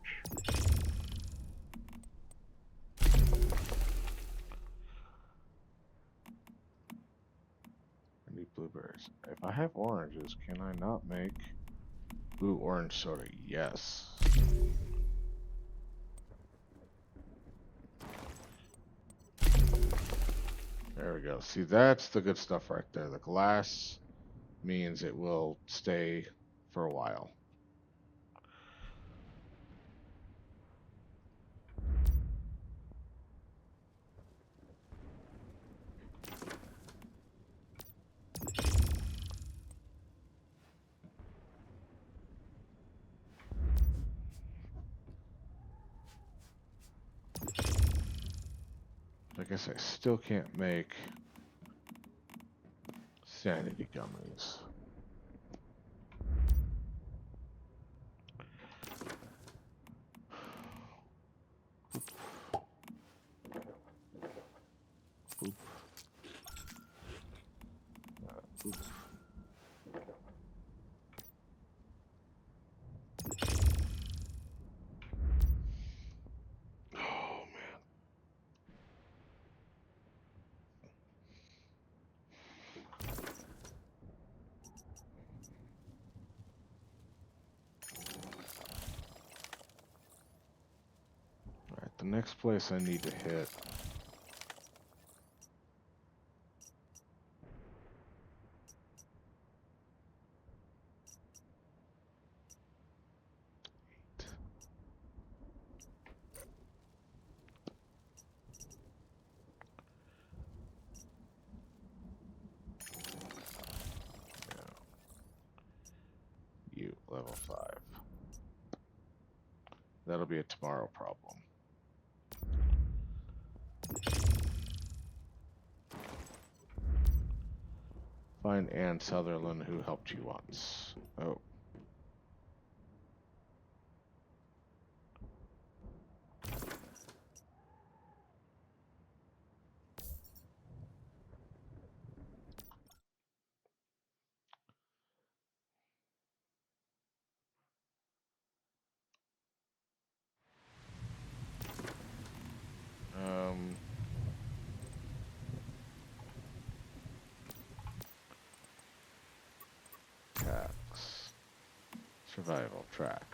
I need blueberries. If I have oranges, can I not make... Ooh, orange soda, yes. There we go. See, that's the good stuff right there. The glass means it will stay for a while. I guess I still can't make sanity gummies. Oop. Oop. Oh man. Alright, the next place I need to hit. You, level 5. That'll be a tomorrow problem. Find Ann Sutherland who helped you once. Oh. Tax. Survival track.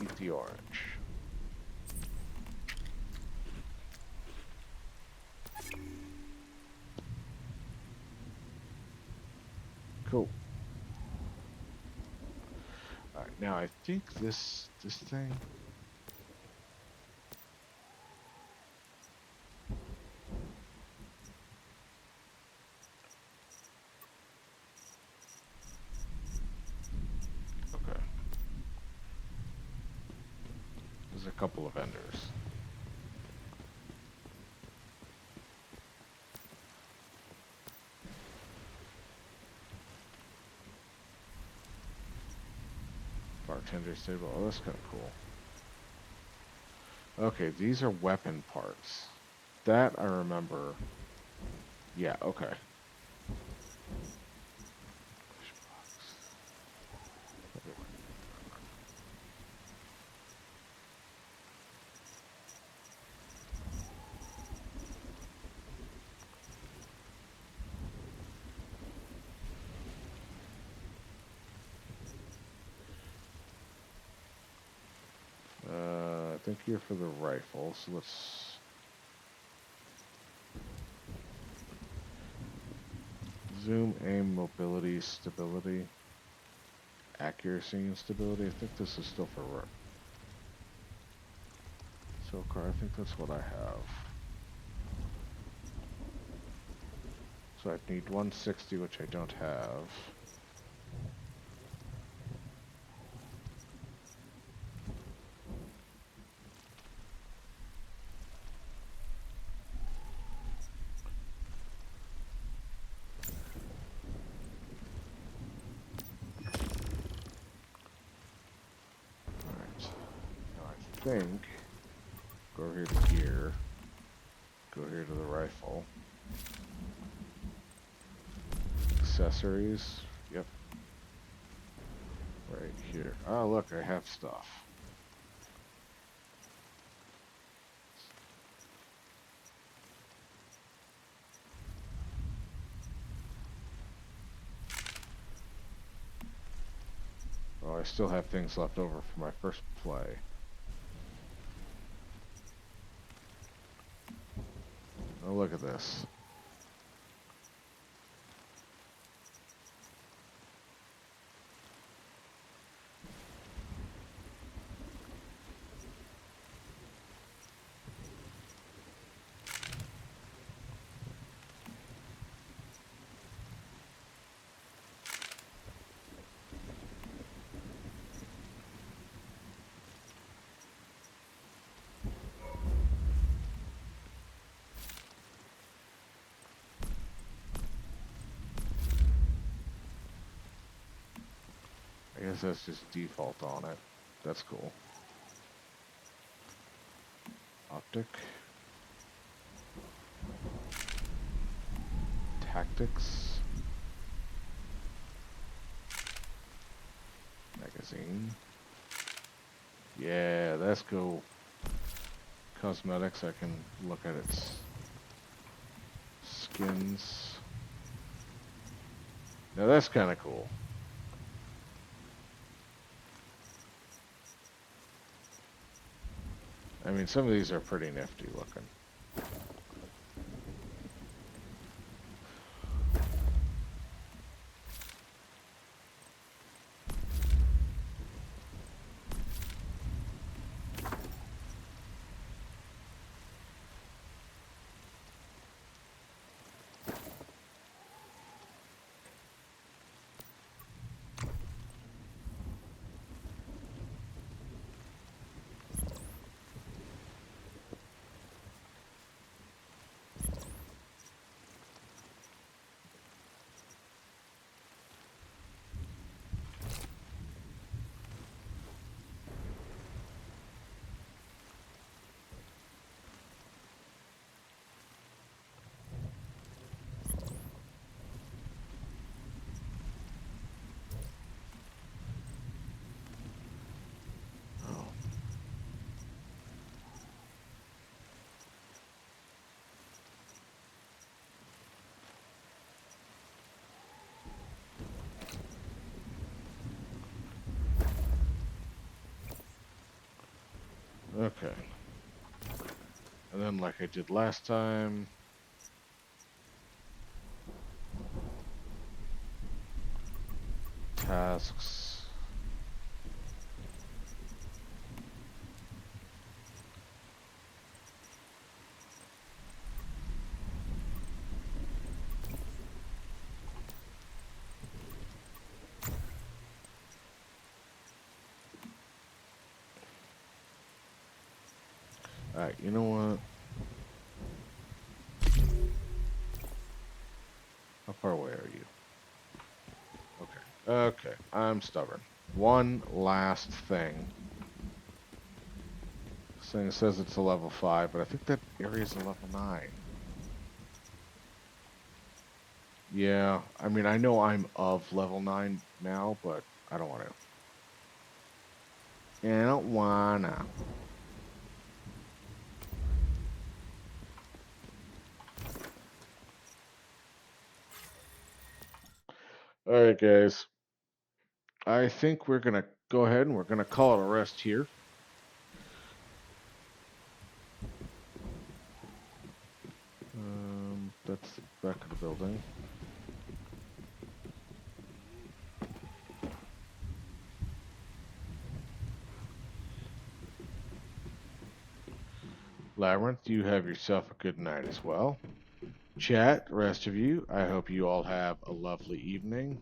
Eat the orange. Cool. Alright, now I think this thing. Okay. There's a couple of vendors. Bartender stable. Oh, that's kind of cool. Okay, these are weapon parts. That I remember. Yeah, okay. I think you're for the rifle, so let's... Zoom, aim, mobility, stability, accuracy, and stability. I think this is still for... Silkar, I think that's what I have. So I need 160, which I don't have. Think, go here to gear, go here to the rifle. accessories. Yep. Right here. Oh, look, I have stuff. Oh, I still have things left over from my first play. Oh, look at this. I guess that's just default on it. That's cool. Optic. Tactics. Magazine. Yeah, let's go. Cosmetics, I can look at its skins. Now that's kind of cool. I mean, some of these are pretty nifty looking. Oh. Okay. And then like I did last time, tasks. Alright, you know what? How far away are you? Okay. Okay, I'm stubborn. One last thing. This thing says it's a level 5, but I think that area is a level 9. Yeah, I mean, I know I'm of level 9 now, but I don't want to. Yeah, I don't wanna. Alright, guys. I think we're gonna go ahead and we're gonna call it a rest here. That's the back of the building. Labyrinth, you have yourself a good night as well. Chat, rest of you, I hope you all have a lovely evening.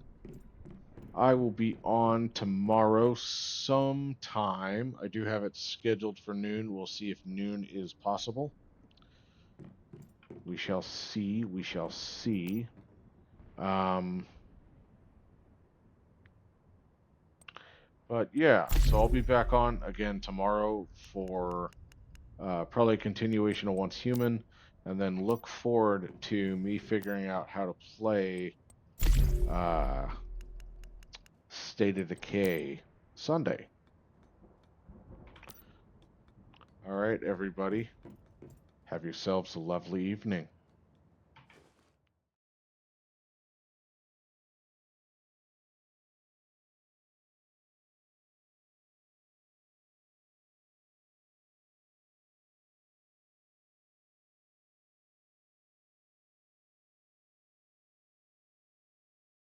I will be on tomorrow sometime. I do have it scheduled for noon. We'll see if noon is possible. We shall see. We shall see. But yeah, so I'll be back on again tomorrow for probably a continuation of Once Human, and then look forward to me figuring out how to play uh, State of Decay Sunday. All right, everybody. Have yourselves a lovely evening.